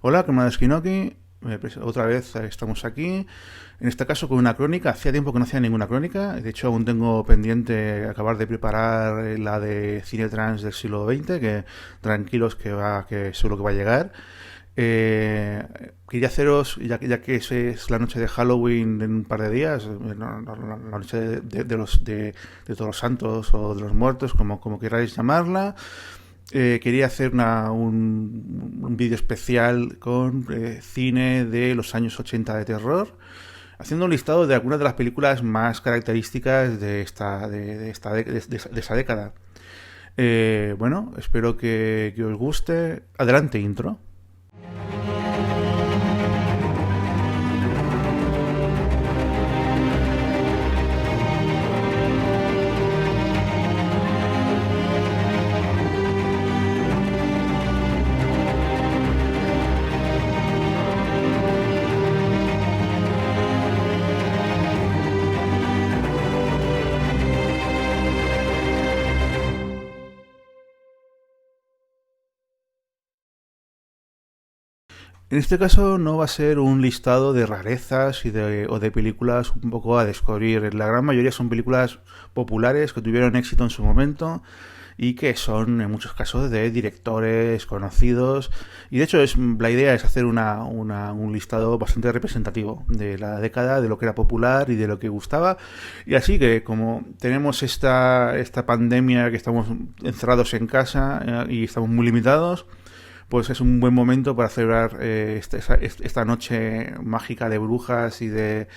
Hola, camarada Skinoki. Otra vez estamos aquí. En este caso con una crónica. Hacía tiempo que no hacía ninguna crónica. De hecho, aún tengo pendiente acabar de preparar la de cine trans del siglo XX, que tranquilos que seguro que va a llegar. Quería haceros, ya que es la noche de Halloween en un par de días, la noche de todos los santos o de los muertos, como queráis llamarla. Quería hacer un vídeo especial con cine de los años 80 de terror, haciendo un listado de algunas de las películas más características de esa década. Bueno, espero que os guste. Adelante, intro. En este caso no va a ser un listado de rarezas o de películas un poco a descubrir. La gran mayoría son películas populares que tuvieron éxito en su momento y que son en muchos casos de directores conocidos. Y de hecho la idea es hacer un listado bastante representativo de la década, de lo que era popular y de lo que gustaba. Y así que como tenemos esta pandemia, que estamos encerrados en casa y estamos muy limitados, pues es un buen momento para celebrar esta noche mágica de brujas y de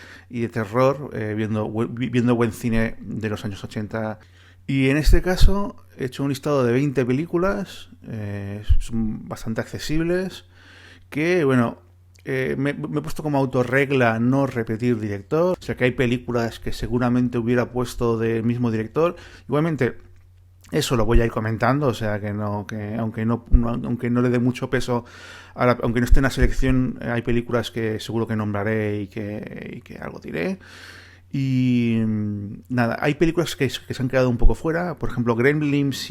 terror, viendo buen cine de los años 80. Y en este caso he hecho un listado de 20 películas, son bastante accesibles, que bueno, me he puesto como autorregla no repetir director, o sea que hay películas que seguramente hubiera puesto del mismo director. Igualmente, eso lo voy a ir comentando, o sea que aunque no le dé mucho peso, aunque no esté en la selección, hay películas que seguro que nombraré y que algo diré. Y nada, hay películas que se han quedado un poco fuera, por ejemplo Gremlins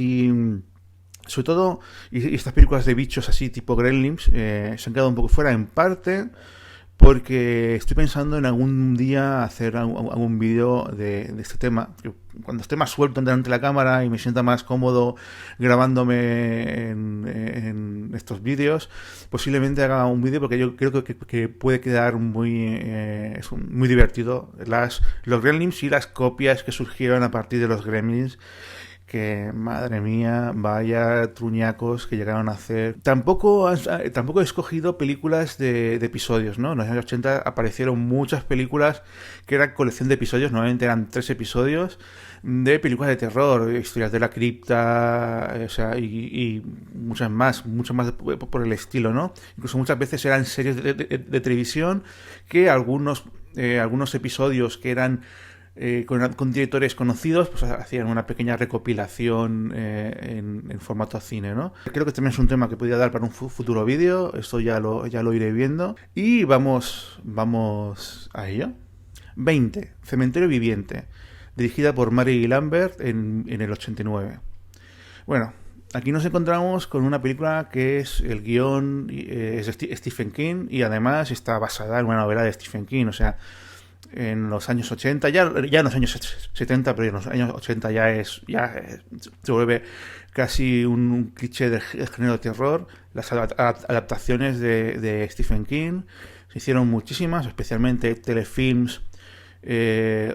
sobre todo, y estas películas de bichos así tipo Gremlins se han quedado un poco fuera en parte porque estoy pensando en algún día hacer algún vídeo de este tema. Cuando esté más suelto delante de la cámara y me sienta más cómodo grabándome en estos vídeos, posiblemente haga un vídeo porque yo creo que puede quedar muy divertido. Los Gremlins y las copias que surgieron a partir de los Gremlins, que madre mía, vaya truñacos que llegaron a hacer. Tampoco he escogido películas de episodios, ¿no? En los años 80 aparecieron muchas películas que eran colección de episodios, normalmente eran 3 episodios de películas de terror, historias de la cripta, o sea, y muchas más por el estilo, ¿no? Incluso muchas veces eran series de televisión que algunos episodios que eran con directores conocidos, pues hacían una pequeña recopilación en formato cine, ¿no? Creo que también es un tema que podría dar para un futuro vídeo, esto ya lo iré viendo. Y vamos a ello. 20. Cementerio Viviente, dirigida por Mary Lambert en el 89. Bueno, aquí nos encontramos con una película que el guión es de Stephen King y además está basada en una novela de Stephen King, o sea, en los años 80, ya en los años 70, pero en los años 80 se vuelve casi un cliché del género de terror. Las adaptaciones de Stephen King se hicieron muchísimas, especialmente telefilms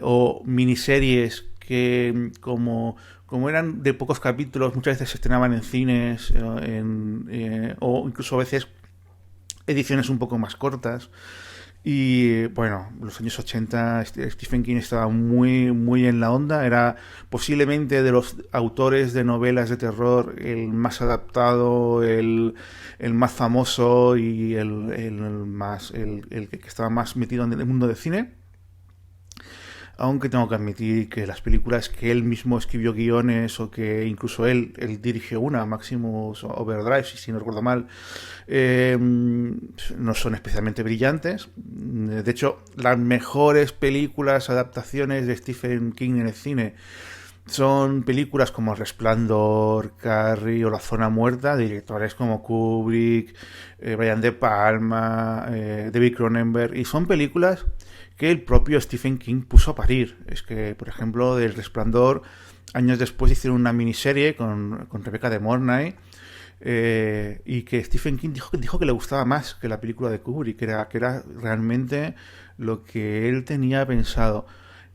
o miniseries que como eran de pocos capítulos, muchas veces se estrenaban en cines o incluso a veces ediciones un poco más cortas. Y bueno, los años 80 Stephen King estaba muy en la onda, era posiblemente de los autores de novelas de terror el más adaptado, el más famoso y el que estaba más metido en el mundo del cine. Aunque tengo que admitir que las películas que él mismo escribió guiones o que incluso él dirigió una, Maximus Overdrive, si no recuerdo mal, no son especialmente brillantes. De hecho, las mejores películas, adaptaciones de Stephen King en el cine Son películas como El Resplandor, Carrie o La Zona Muerta, de directores como Kubrick, Brian De Palma, David Cronenberg, y son películas que el propio Stephen King puso a parir. Es que, por ejemplo, del Resplandor, años después hicieron una miniserie con Rebecca de Mornay, y que Stephen King dijo que le gustaba más que la película de Kubrick, que era realmente lo que él tenía pensado.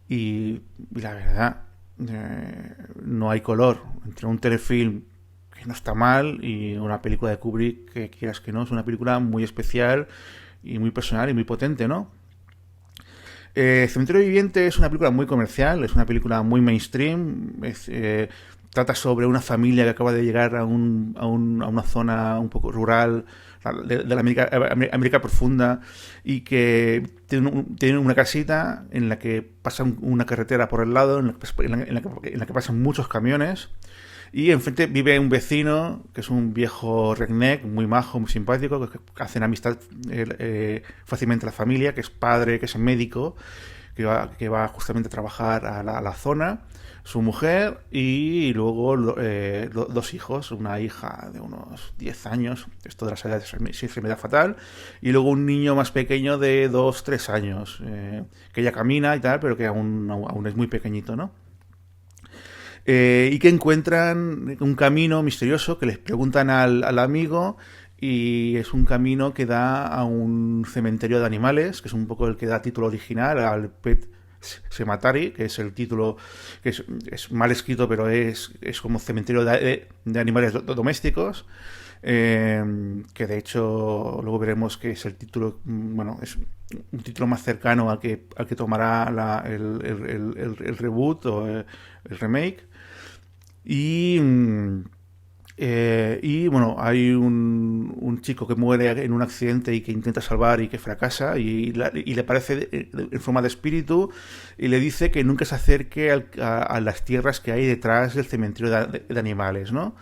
Y la verdad, no hay color entre un telefilm que no está mal y una película de Kubrick que quieras que no, es una película muy especial y muy personal y muy potente, ¿no? Cementerio Viviente es una película muy comercial, es una película muy mainstream, trata sobre una familia que acaba de llegar a una zona un poco rural de la América profunda y que tiene una casita en la que pasa una carretera por el lado, en la que pasan muchos camiones. Y enfrente vive un vecino, que es un viejo redneck, muy majo, muy simpático, que hacen amistad fácilmente a la familia, que es padre, que es médico, que va justamente a trabajar a la zona, su mujer y luego dos hijos, una hija de unos 10 años, esto de las edades es enfermedad fatal, y luego un niño más pequeño de 2 3 años, que ya camina y tal, pero que aún es muy pequeñito, ¿no? Y que encuentran un camino misterioso que les preguntan al amigo y es un camino que da a un cementerio de animales, que es un poco el que da título original al Pet Sematary, que es el título que es mal escrito, pero es como cementerio de animales domésticos, que de hecho luego veremos que es el título, bueno, es un título más cercano al que tomará el reboot o el remake. Y, y bueno, hay un chico que muere en un accidente y que intenta salvar y que fracasa y le aparece en forma de espíritu y le dice que nunca se acerque a las tierras que hay detrás del cementerio de animales, ¿no?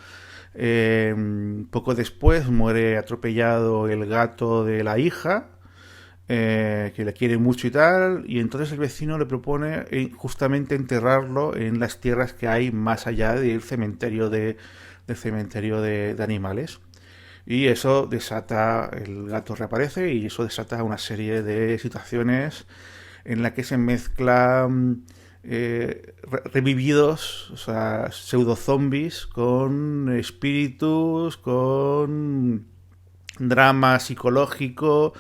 Poco después muere atropellado el gato de la hija, que le quiere mucho y tal, y entonces el vecino le propone justamente enterrarlo en las tierras que hay más allá del cementerio de animales. Y eso desata, el gato reaparece y eso desata una serie de situaciones en la que se mezclan revividos, o sea, pseudo zombies con espíritus, con drama psicológico,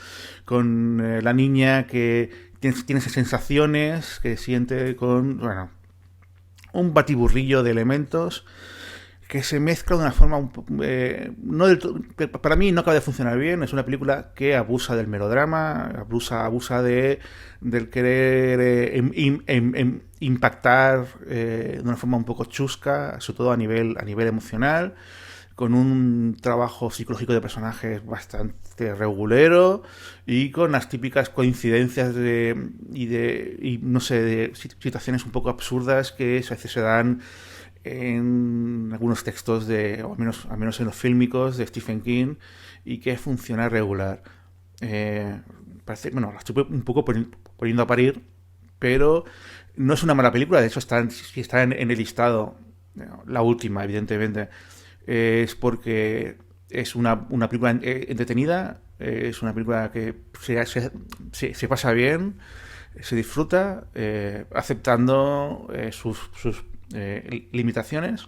con la niña que tiene esas sensaciones que siente con, bueno, un batiburrillo de elementos que se mezcla de una forma no que para mí no acaba de funcionar bien. Es una película que abusa del melodrama, abusa del querer impactar de una forma un poco chusca, sobre todo a nivel emocional, con un trabajo psicológico de personajes bastante regulero y con las típicas coincidencias y no sé, de situaciones un poco absurdas que a veces se dan en algunos textos o al menos en los fílmicos de Stephen King, y que funciona regular. Parece, bueno, la estoy un poco poniendo a parir, pero no es una mala película. De hecho está en el listado, la última, evidentemente, es porque es una película entretenida, es una película que se pasa bien, se disfruta, aceptando sus limitaciones,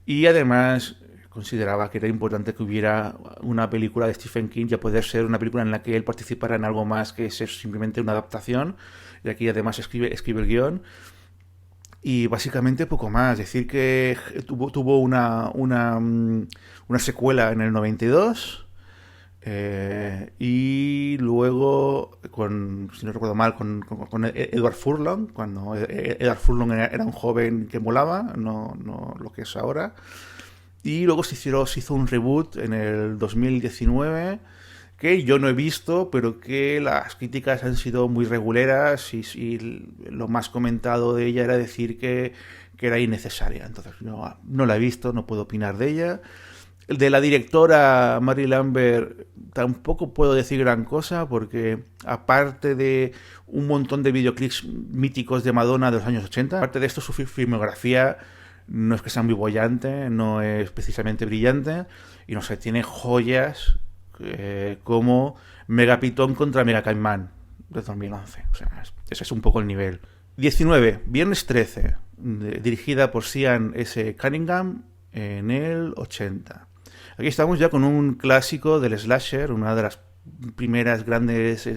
y además consideraba que era importante que hubiera una película de Stephen King, ya poder ser una película en la que él participara en algo más que ser simplemente una adaptación, y aquí además escribe el guión. Y básicamente poco más. Decir que tuvo una secuela en el 92. Y luego, si no recuerdo mal, con Edward Furlong, cuando Edward Furlong era un joven que molaba, no lo que es ahora. Y luego se hizo un reboot en el 2019 que yo no he visto, pero que las críticas han sido muy reguleras y lo más comentado de ella era decir que era innecesaria. Entonces no la he visto, no puedo opinar de ella. El de la directora Mary Lambert tampoco puedo decir gran cosa porque aparte de un montón de videoclips míticos de Madonna de los años 80, aparte de esto su filmografía no es que sea muy bollante, no es precisamente brillante y no sé, tiene joyas como Megapitón contra Mega Caimán de 2011. O sea, ese es un poco el nivel. 19. Viernes 13, dirigida por Sean S. Cunningham en el 80. Aquí estamos ya con un clásico del slasher, una de las primeras grandes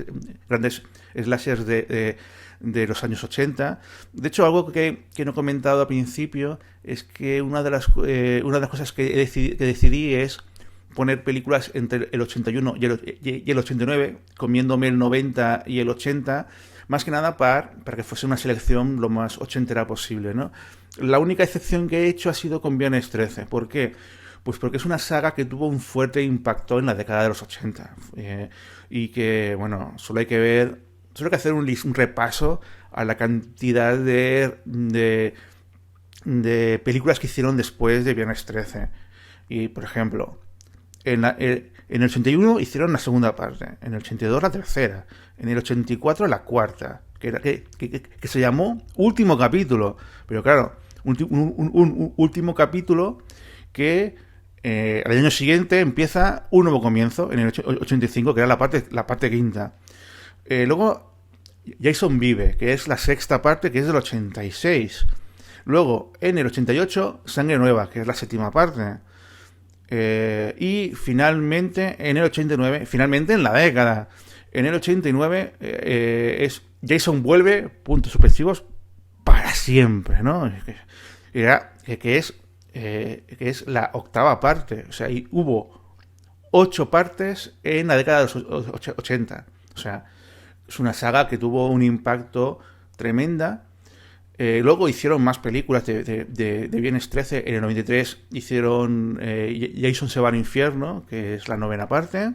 slashers de los años 80. De hecho, algo que no he comentado al principio es que una de las cosas que decidí es poner películas entre el 81 y el 89, comiéndome el 90 y el 80, más que nada para que fuese una selección lo más ochentera posible, ¿no? La única excepción que he hecho ha sido con Viernes 13. ¿Por qué? Pues porque es una saga que tuvo un fuerte impacto en la década de los 80. Y que, bueno, solo hay que hacer un repaso a la cantidad de películas que hicieron después de Viernes 13. Y, por ejemplo, en el 81 hicieron la segunda parte, en el 82 la tercera, en el 84 la cuarta, que se llamó Último Capítulo. Pero claro, un último capítulo que al año siguiente empieza un nuevo comienzo, en el 85, que era la parte quinta. Luego Jason Vive, que es la sexta parte, que es del 86. Luego, en el 88, Sangre Nueva, que es la séptima parte. Y finalmente, en el 89, finalmente en la década, en el 89 es Jason Vuelve, puntos suspensivos, para siempre, ¿no? Que es la octava parte. O sea, hubo 8 partes en la década de los 80. O sea, es una saga que tuvo un impacto tremenda. Luego hicieron más películas de Viernes 13. En el 93 hicieron Jason se va al infierno, que es la novena parte.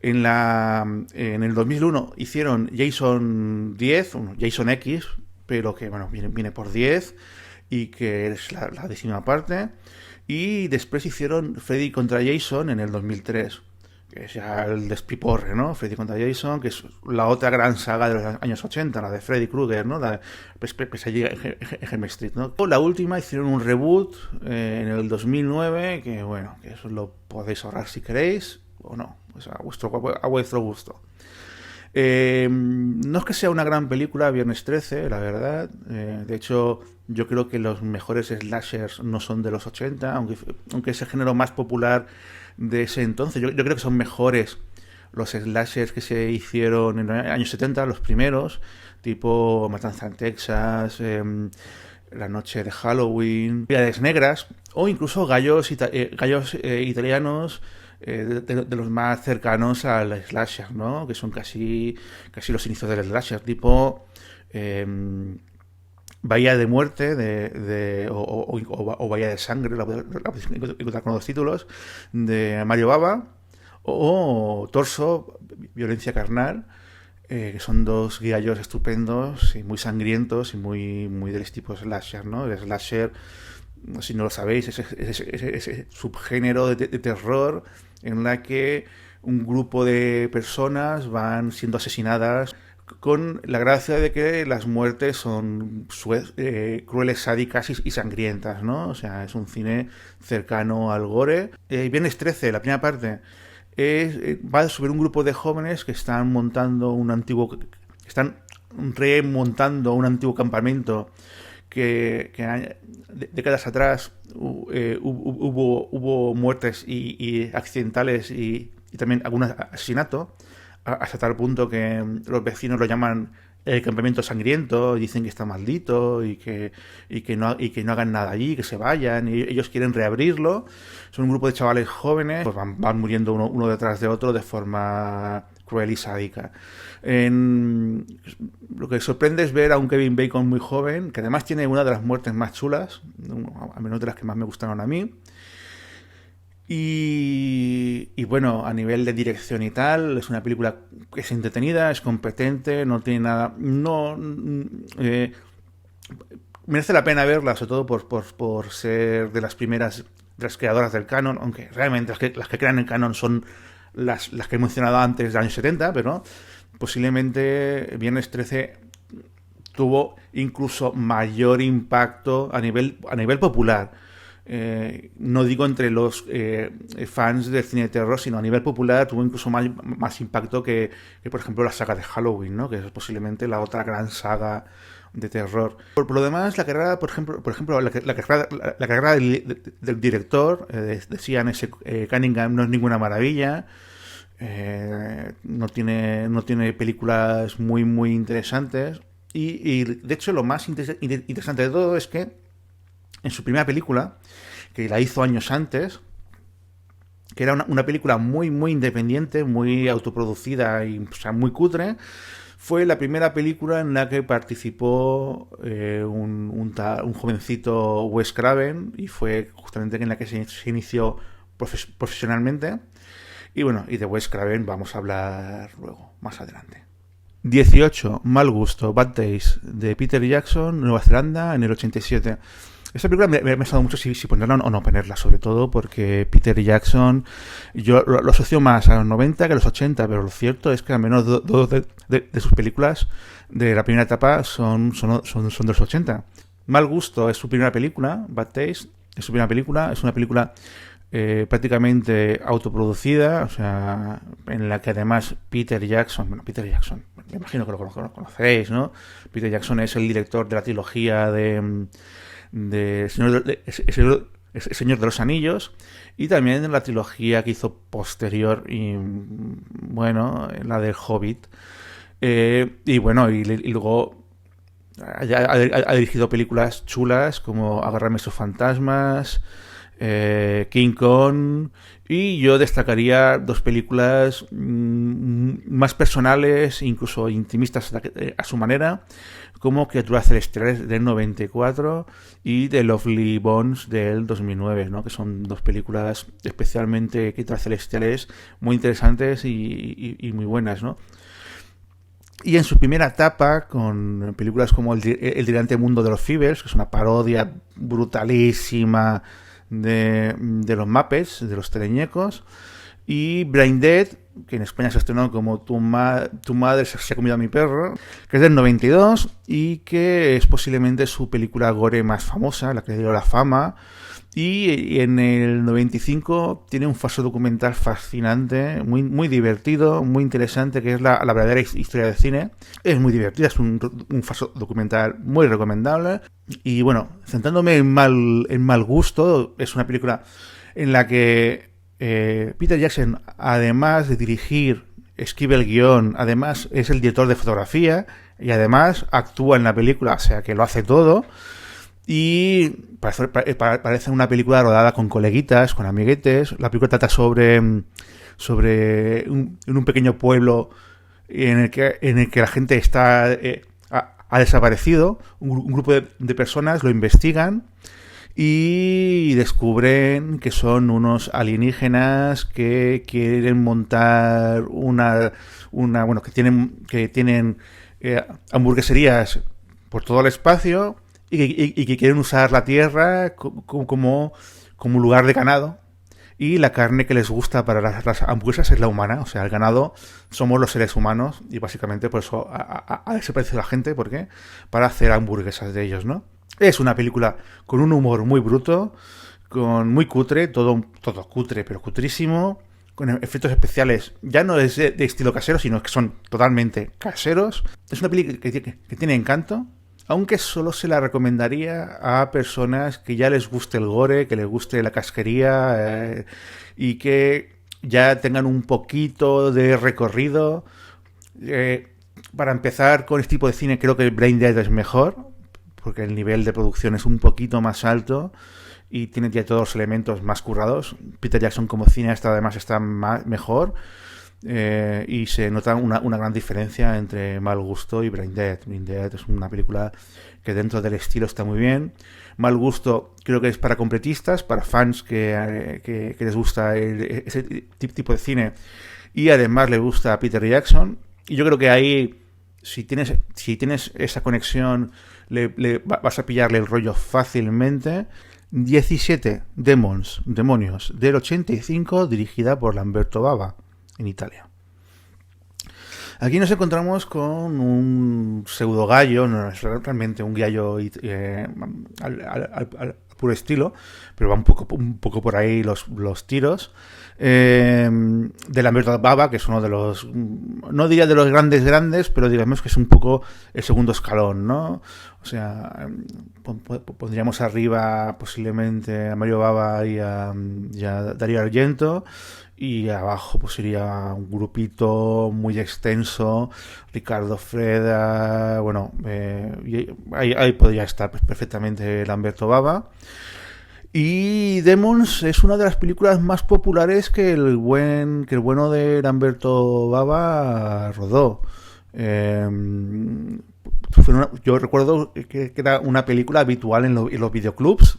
En el 2001 hicieron Jason 10, Jason X, pero que bueno, viene por 10 y que es la décima parte. Y después hicieron Freddy contra Jason en el 2003, que es ya el despiporre, ¿no? Freddy contra Jason, que es la otra gran saga de los años 80, la de Freddy Krueger, ¿no? La de Pesadilla en Elm Street, ¿no? La última hicieron un reboot en el 2009, que bueno, que eso lo podéis ahorrar si queréis, o no, pues a vuestro gusto. No es que sea una gran película Viernes 13, la verdad. De hecho, yo creo que los mejores slashers no son de los 80, aunque es el género más popular de ese entonces. Yo creo que son mejores los slashers que se hicieron en los años 70, los primeros, tipo Matanza en Texas, La Noche de Halloween, Piedras Negras, o incluso gallos italianos de los más cercanos al slasher, ¿no? Que son casi los inicios del slasher, tipo Bahía de Muerte o Bahía de Sangre, la con los títulos, de Mario Bava, o Torso, Violencia Carnal, que son dos gallos estupendos y muy sangrientos y muy del tipo slasher, ¿no? El slasher, si no lo sabéis, es ese subgénero de terror en la que un grupo de personas van siendo asesinadas con la gracia de que las muertes son crueles, sádicas y sangrientas, ¿no? O sea, es un cine cercano al gore. Viernes 13, la primera parte, va sobre un grupo de jóvenes que están remontando un antiguo campamento que décadas atrás hubo muertes y accidentales y también algún asesinato, hasta tal punto que los vecinos lo llaman el campamento sangriento, dicen que está maldito y que no hagan nada allí, que se vayan, y ellos quieren reabrirlo. Son un grupo de chavales jóvenes, pues van muriendo uno detrás de otro de forma cruel y sádica. Lo que sorprende es ver a un Kevin Bacon muy joven, que además tiene una de las muertes más chulas, al menos de las que más me gustaron a mí. Y bueno, a nivel de dirección y tal, es una película que es entretenida, es competente, no tiene nada... merece la pena verla, sobre todo por ser de las primeras las creadoras del canon, aunque realmente las que crean el canon son las que he mencionado antes de los años 70, pero posiblemente Viernes 13 tuvo incluso mayor impacto a nivel popular. No digo entre los fans del cine de terror, sino a nivel popular tuvo incluso más impacto que, por ejemplo, la saga de Halloween, ¿no? Que es posiblemente la otra gran saga de terror. Por lo demás, la carrera, por ejemplo la carrera del director, de Ian S. Cunningham, no es ninguna maravilla. No tiene películas muy interesantes. Y de hecho, lo más interesante de todo es que en su primera película, que la hizo años antes, que era una película muy independiente, muy autoproducida y, o sea, muy cutre, fue la primera película en la que participó un jovencito Wes Craven, y fue justamente en la que se inició profesionalmente. Y bueno, y de Wes Craven vamos a hablar luego, más adelante. 18. Mal gusto, Bad Taste, de Peter Jackson, Nueva Zelanda, en el 87. Esta película me ha pensado mucho si ponerla o no ponerla, sobre todo porque Peter Jackson, yo lo asocio más a los 90 que a los 80, pero lo cierto es que al menos dos de sus películas de la primera etapa son de los 80. Mal gusto es su primera película, Bad Taste es su primera película, es una película prácticamente autoproducida, o sea, en la que además Peter Jackson, me imagino que lo conoceréis, ¿no? Peter Jackson es el director de la trilogía de Señor de los Anillos, y también de la trilogía que hizo posterior, y bueno, la del Hobbit, y bueno, y luego ha dirigido películas chulas como Agárrame sus fantasmas, King Kong, y yo destacaría dos películas más personales, incluso intimistas a su manera, como Criaturas Celestiales del 94 y The Lovely Bones del 2009, ¿no? Que son dos películas, especialmente Criaturas Celestiales, muy interesantes y muy buenas, ¿no? Y en su primera etapa, con películas como El delirante mundo de los Fibers, que es una parodia brutalísima de los Muppets, de los teleñecos, y Brain Dead, que en España se estrenó como Tu madre se ha comido a mi perro, que es del 92 y que es posiblemente su película gore más famosa, la que le dio la fama. Y en el 95 tiene un falso documental fascinante, muy divertido, muy interesante, que es la verdadera historia del cine. Es muy divertida, es un falso documental muy recomendable. Y bueno, centrándome en mal gusto, es una película en la que Peter Jackson, además de dirigir, escribe el guión, además es el director de fotografía y además actúa en la película, o sea que lo hace todo. Y parece una película rodada con coleguitas, con amiguetes. La película trata sobre un pequeño pueblo en el que la gente ha desaparecido. Un grupo de personas lo investigan y descubren que son unos alienígenas que quieren montar que tienen hamburgueserías por todo el espacio, y que quieren usar la Tierra como lugar de ganado, y la carne que les gusta para las hamburguesas es la humana, o sea, el ganado somos los seres humanos, y básicamente por eso ha desaparecido la gente. ¿Por qué? Para hacer hamburguesas de ellos, ¿no? Es una película con un humor muy bruto, muy cutre, todo cutre, pero cutrísimo, con efectos especiales, ya no es de estilo casero, sino que son totalmente caseros. Es una película que tiene encanto, aunque solo se la recomendaría a personas que ya les guste el gore, que les guste la casquería, y que ya tengan un poquito de recorrido. Para empezar con este tipo de cine, creo que Brain Dead es mejor, porque el nivel de producción es un poquito más alto y tiene ya todos los elementos más currados. Peter Jackson como cineasta además está mejor. Y se nota una gran diferencia entre Mal Gusto y Brain Dead. Brain Dead es una película que dentro del estilo está muy bien. Mal Gusto creo que es para completistas, para fans que les gusta ese tipo de cine y además le gusta a Peter Jackson. Y yo creo que ahí, si tienes esa conexión, vas a pillarle el rollo fácilmente. 17, Demonios, del 85, dirigida por Lamberto Bava, en Italia. Aquí nos encontramos con un pseudo gallo, no es realmente un gallo al puro estilo, pero va un poco por ahí los tiros, de Lamberto Bava, que es uno de los, no diría de los grandes, pero digamos que es un poco el segundo escalón, ¿no? O sea, pondríamos arriba posiblemente a Mario Bava y a Dario Argento, y abajo pues iría un grupito muy extenso, Ricardo Freda, bueno, ahí podría estar perfectamente Lamberto Bava. Y Demons es una de las películas más populares que el bueno de Lamberto Bava rodó. Yo recuerdo que era una película habitual en los videoclubs.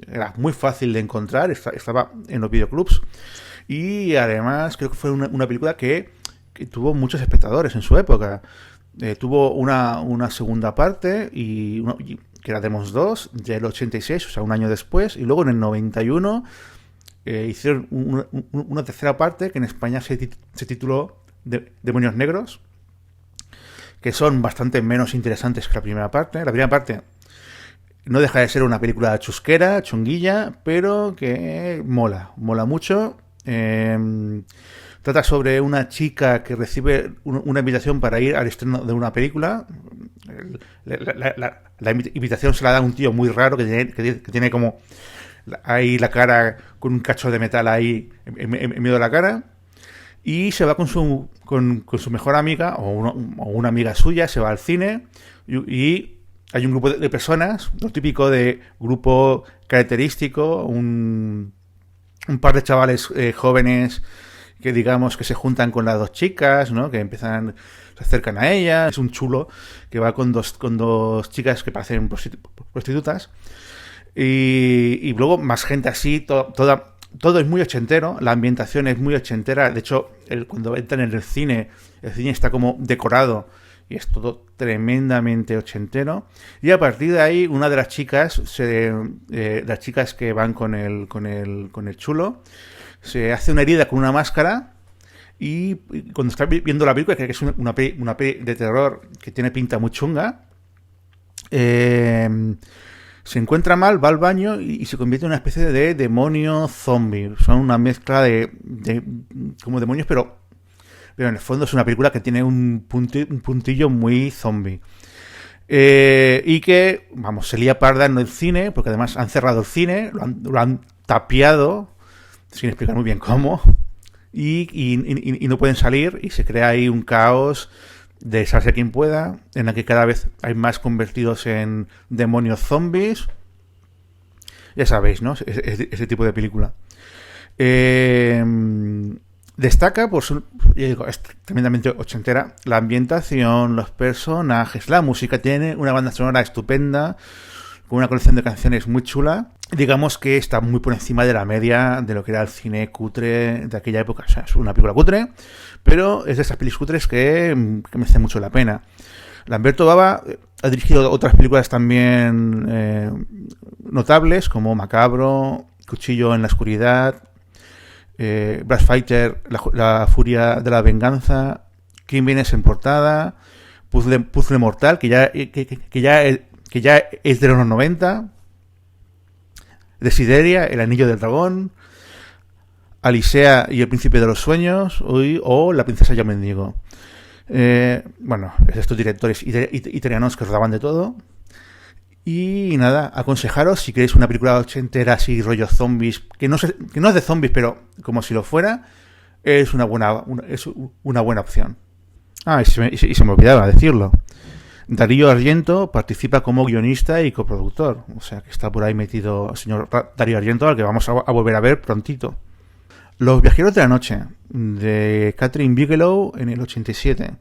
Era muy fácil de encontrar, estaba en los videoclubs. Y además creo que fue una película que tuvo muchos espectadores en su época. Tuvo una segunda parte que era Demons 2 del 86, o sea, un año después. Y luego en el 91 hicieron una tercera parte que en España se tituló Demonios Negros, que son bastante menos interesantes que la primera parte. La primera parte no deja de ser una película chusquera, chunguilla, pero que mola mucho. Trata sobre una chica que recibe una invitación para ir al estreno de una película. La invitación se la da un tío muy raro que tiene como ahí la cara con un cacho de metal ahí en medio de la cara, y se va con su mejor amiga o una amiga suya, se va al cine y hay un grupo de personas, lo típico de grupo característico, un par de chavales jóvenes que digamos que se juntan con las dos chicas, ¿no? Que se acercan a ella. Es un chulo que va con dos chicas que parecen prostitutas. Y luego más gente así, todo es muy ochentero, la ambientación es muy ochentera. De hecho, cuando entran en el cine está como decorado y es todo tremendamente ochentero. Y a partir de ahí, una de las chicas, las chicas que van con el chulo, se hace una herida con una máscara y cuando está viendo la película, que es una peli de terror que tiene pinta muy chunga, se encuentra mal, va al baño y se convierte en una especie de demonio zombie. Son una mezcla de como demonios, pero en el fondo es una película que tiene un puntillo muy zombie. Y que, vamos, se lía parda en el cine, porque además han cerrado el cine, lo han tapiado, sin explicar muy bien cómo, y no pueden salir, y se crea ahí un caos de salse quien pueda, en la que cada vez hay más convertidos en demonios zombies. Ya sabéis, ¿no? Ese tipo de película. Destaca por es tremendamente ochentera la ambientación, los personajes, la música. Tiene una banda sonora estupenda, con una colección de canciones muy chula. Digamos que está muy por encima de la media de lo que era el cine cutre de aquella época. O sea, es una película cutre, pero es de esas películas cutres que merece mucho la pena. Lamberto Bava ha dirigido otras películas también notables, como Macabro, Cuchillo en la oscuridad, Brass Fighter, la furia de la venganza, Crímenes en portada, Puzzle mortal, que ya es de los 90, Desideria, El anillo del dragón, Alisea y el príncipe de los sueños, o La princesa yo mendigo. Bueno, estos directores italianos que rodaban de todo. Y nada, aconsejaros, si queréis una película ochentera así, rollo zombies, que no es de zombies, pero como si lo fuera, es una buena opción. Y se me olvidaba decirlo. Dario Argento participa como guionista y coproductor, o sea que está por ahí metido el señor Dario Argento, al que vamos a volver a ver prontito. Los viajeros de la noche, de Catherine Bigelow, en el 87.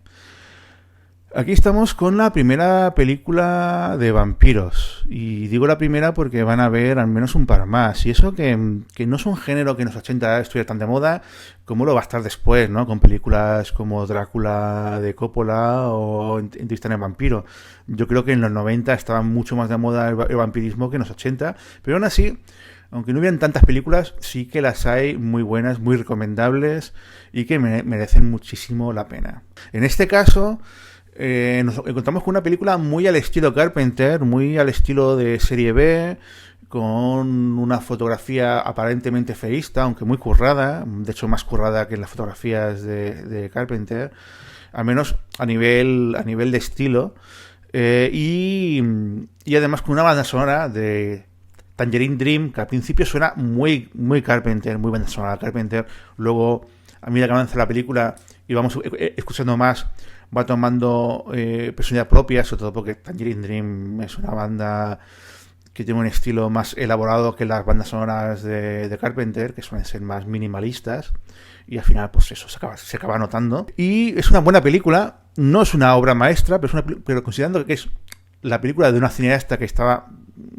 Aquí estamos con la primera película de vampiros. Y digo la primera porque van a haber al menos un par más. Y eso que no es un género que en los 80 estuviera tan de moda como lo va a estar después, ¿no? Con películas como Drácula de Coppola o Entrevista en el vampiro. Yo creo que en los 90 estaba mucho más de moda el vampirismo que en los 80. Pero aún así, aunque no hubieran tantas películas, sí que las hay muy buenas, muy recomendables y que merecen muchísimo la pena. En este caso... nos encontramos con una película muy al estilo Carpenter, muy al estilo de serie B, con una fotografía aparentemente feísta, aunque muy currada, de hecho más currada que en las fotografías de Carpenter, al menos a nivel de estilo, y además con una banda sonora de Tangerine Dream, que al principio suena muy Carpenter, muy banda sonora Carpenter, luego a medida que avanza la película y vamos escuchando más, va tomando personalidad propia, sobre todo porque Tangerine Dream es una banda que tiene un estilo más elaborado que las bandas sonoras de Carpenter, que suelen ser más minimalistas, y al final pues eso se acaba notando. Y es una buena película, no es una obra maestra, pero considerando que es la película de una cineasta que estaba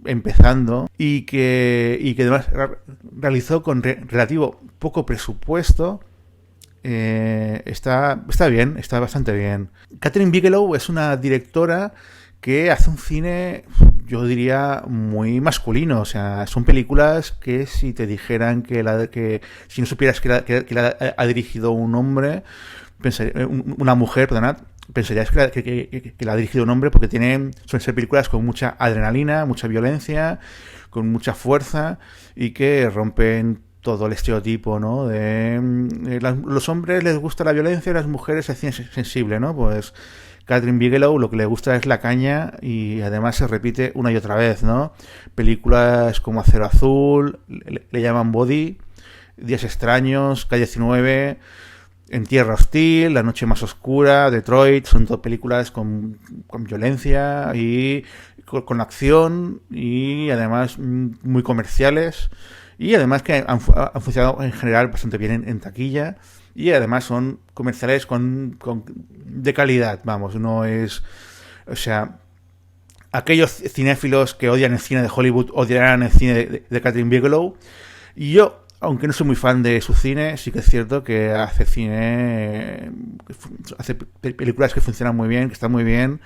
empezando y que además realizó con relativo poco presupuesto, está bien, está bastante bien. Catherine Bigelow es una directora que hace un cine, yo diría, muy masculino. O sea, son películas que si te dijeran que si no supieras que la ha dirigido un hombre, una mujer, perdonad, pensarías que la ha dirigido un hombre porque suelen ser películas con mucha adrenalina, mucha violencia, con mucha fuerza y que rompen todo el estereotipo, ¿no? Los hombres les gusta la violencia y las mujeres el cine sensible, ¿no? Pues Catherine Bigelow lo que le gusta es la caña y además se repite una y otra vez, ¿no? Películas como Acero Azul, le llaman Body, Días Extraños, Calle 19, En Tierra Hostil, La Noche Más Oscura, Detroit, son todas películas con violencia y con acción y además muy comerciales. Y además que han funcionado en general bastante bien en taquilla. Y además son comerciales de calidad, vamos, no es... O sea, aquellos cinéfilos que odian el cine de Hollywood odiarán el cine de Catherine Bigelow. Y yo, aunque no soy muy fan de su cine, sí que es cierto que hace películas que funcionan muy bien, que están muy bien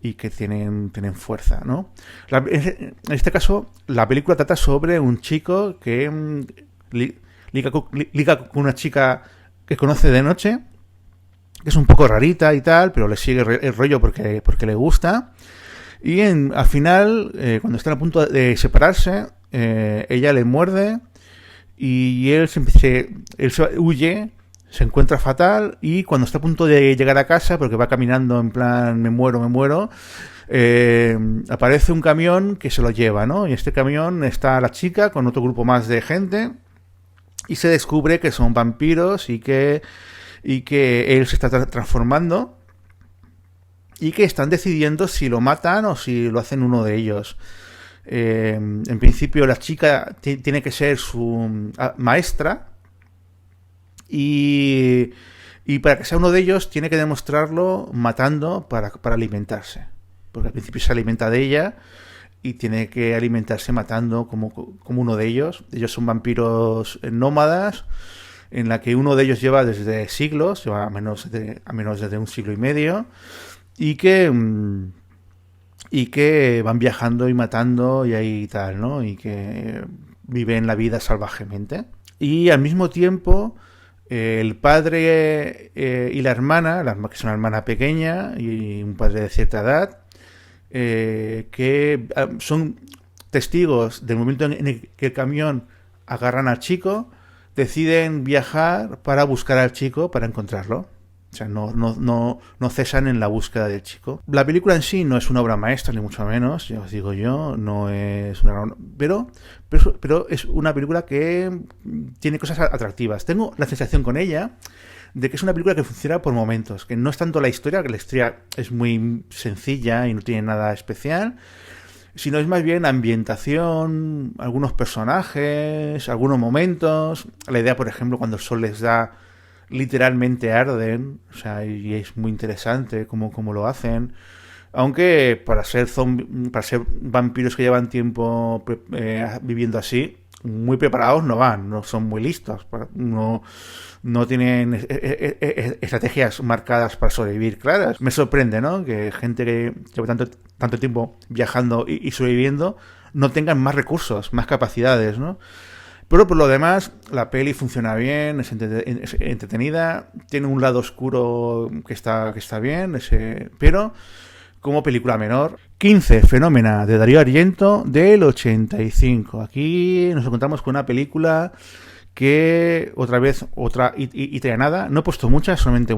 y que tienen fuerza, ¿no? En este caso, la película trata sobre un chico que liga con una chica que conoce de noche, que es un poco rarita y tal, pero le sigue el rollo porque le gusta. Y al final, cuando están a punto de separarse, ella le muerde y él huye, se encuentra fatal y cuando está a punto de llegar a casa, porque va caminando en plan me muero, aparece un camión que se lo lleva, ¿no? Y en este camión está la chica con otro grupo más de gente y se descubre que son vampiros y que él se está transformando y que están decidiendo si lo matan o si lo hacen uno de ellos. En principio la chica tiene que ser su maestra y para que sea uno de ellos tiene que demostrarlo matando para alimentarse, porque al principio se alimenta de ella y tiene que alimentarse matando como uno de ellos. Ellos son vampiros nómadas en la que uno de ellos lleva desde siglos, lleva a menos de un siglo y medio y que van viajando y matando y ahí tal, ¿no? Y que viven la vida salvajemente. Y al mismo tiempo el padre y la hermana, que es una hermana pequeña y un padre de cierta edad, que son testigos del momento en el que el camión agarran al chico, deciden viajar para buscar al chico, para encontrarlo. O sea, no cesan en la búsqueda del chico. La película en sí no es una obra maestra, ni mucho menos, ya os digo yo, no es una... Pero es una película que tiene cosas atractivas. Tengo la sensación con ella de que es una película que funciona por momentos, que no es tanto la historia, que la historia es muy sencilla y no tiene nada especial, sino es más bien ambientación, algunos personajes, algunos momentos. La idea, por ejemplo, cuando el sol les da literalmente arden, o sea, y es muy interesante cómo lo hacen. Aunque para ser vampiros que llevan tiempo viviendo así, muy preparados no van, no son muy listos, no tienen estrategias marcadas para sobrevivir claras. Me sorprende, ¿no? Que gente que lleva tanto tiempo viajando y sobreviviendo no tengan más recursos, más capacidades, ¿no? Pero por lo demás, la peli funciona bien, es entretenida, tiene un lado oscuro que está bien, pero como película menor. 15, Fenómena, de Darío Argento, del 85. Aquí nos encontramos con una película que, otra italianada. No he puesto muchas, solamente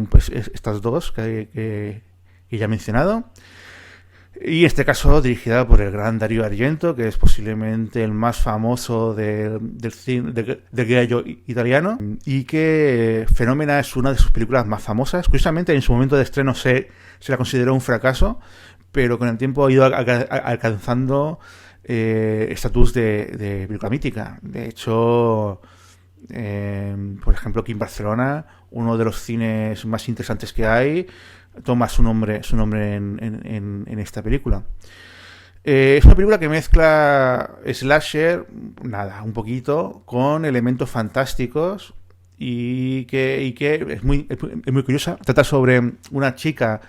estas dos que ya he mencionado. Y en este caso dirigida por el gran Darío Argento, que es posiblemente el más famoso del cine del gallo italiano, y que Fenómena es una de sus películas más famosas. Curiosamente, en su momento de estreno se la consideró un fracaso, pero con el tiempo ha ido alcanzando estatus de película mítica. De hecho, por ejemplo, aquí en Barcelona, uno de los cines más interesantes que hay toma su nombre en esta película. Es una película que mezcla slasher, un poquito, con elementos fantásticos y que es muy curiosa. Trata sobre una chica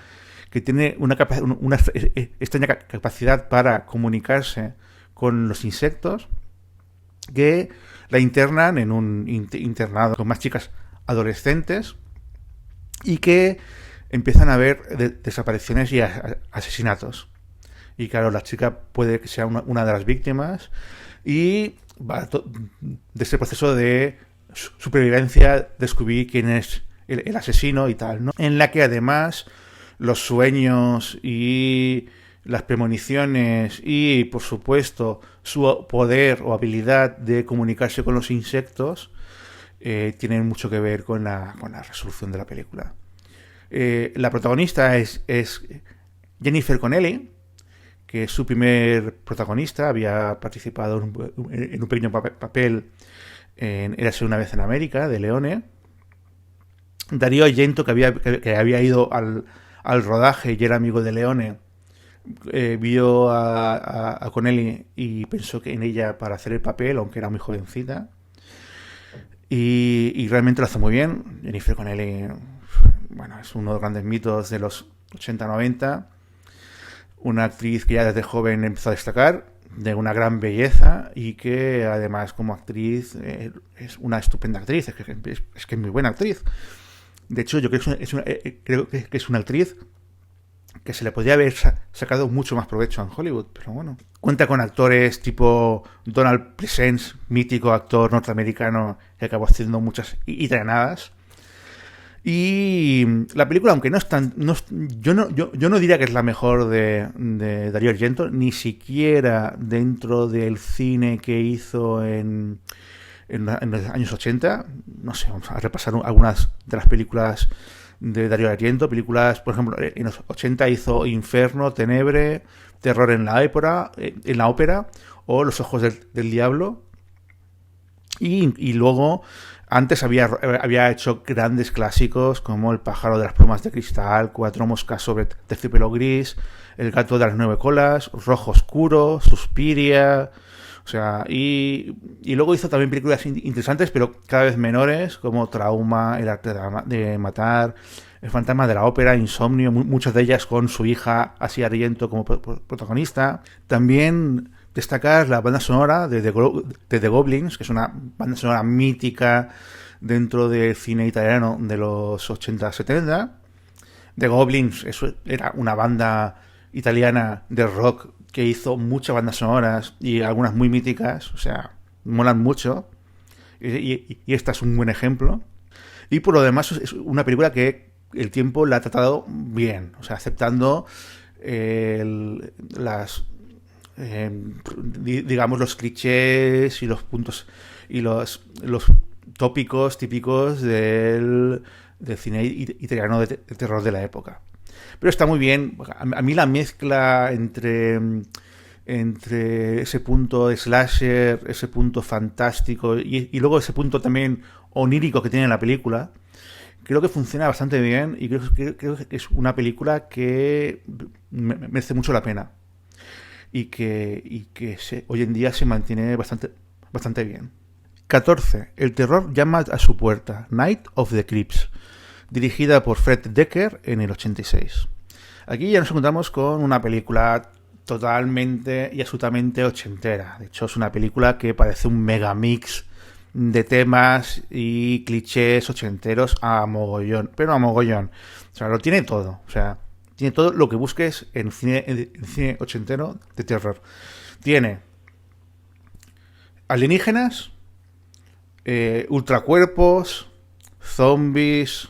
que tiene una extraña capacidad para comunicarse con los insectos, que la internan en un internado con más chicas adolescentes y que empiezan a haber desapariciones y asesinatos. Y claro, la chica puede que sea una de las víctimas y va de ese proceso de supervivencia descubrir quién es el asesino y tal, ¿no? En la que además los sueños y las premoniciones y, por supuesto, su poder o habilidad de comunicarse con los insectos tienen mucho que ver con la resolución de la película. La protagonista es Jennifer Connelly, que es su primer protagonista. Había participado en un pequeño papel en Érase una vez en América, de Leone. Darío Argento, que había ido al rodaje y era amigo de Leone, vio a Connelly y pensó que en ella para hacer el papel, aunque era muy jovencita. Y realmente lo hace muy bien. Jennifer Connelly, bueno, es uno de los grandes mitos de los 80-90. Una actriz que ya desde joven empezó a destacar, de una gran belleza y que además como actriz es una estupenda actriz. Es que es muy buena actriz. De hecho, yo creo que es una actriz que se le podría haber sacado mucho más provecho en Hollywood, pero bueno. Cuenta con actores tipo Donald Pleasence, mítico actor norteamericano que acabó haciendo muchas italianadas. Y la película, aunque no es tan... yo no diría que es la mejor de Darío Argento, ni siquiera dentro del cine que hizo en los años 80. No sé, vamos a repasar algunas de las películas de Darío Argento. Películas, por ejemplo, en los 80 hizo Inferno, Tenebre, Terror en la ópera o Los ojos del diablo. Y luego, antes había hecho grandes clásicos como El pájaro de las plumas de cristal, Cuatro moscas sobre terciopelo gris, El gato de las 9 colas, Rojo oscuro, Suspiria. O sea, y luego hizo también películas interesantes, pero cada vez menores, como Trauma, El arte de matar, El fantasma de la ópera, Insomnio, muchas de ellas con su hija Asia Argento como protagonista. También destacar la banda sonora de The Goblins, que es una banda sonora mítica dentro del cine italiano de los 80-70. The Goblins era una banda italiana de rock que hizo muchas bandas sonoras y algunas muy míticas, o sea, molan mucho. Y esta es un buen ejemplo. Y por lo demás es una película que el tiempo la ha tratado bien, o sea, aceptando digamos, los clichés y los puntos y los tópicos típicos del cine italiano de terror de la época. Pero está muy bien. A mí la mezcla entre ese punto de slasher, ese punto fantástico y luego ese punto también onírico que tiene la película, creo que funciona bastante bien y creo que es una película que merece mucho la pena y que hoy en día se mantiene bastante bien. 14. El terror llama a su puerta. Night of the Creeps, dirigida por Fred Decker en el 86. Aquí ya nos encontramos con una película totalmente y absolutamente ochentera. De hecho, es una película que parece un megamix de temas y clichés ochenteros a mogollón. Pero a mogollón. O sea, lo tiene todo. O sea, tiene todo lo que busques en cine ochentero de terror. Tiene alienígenas, ultracuerpos, zombies,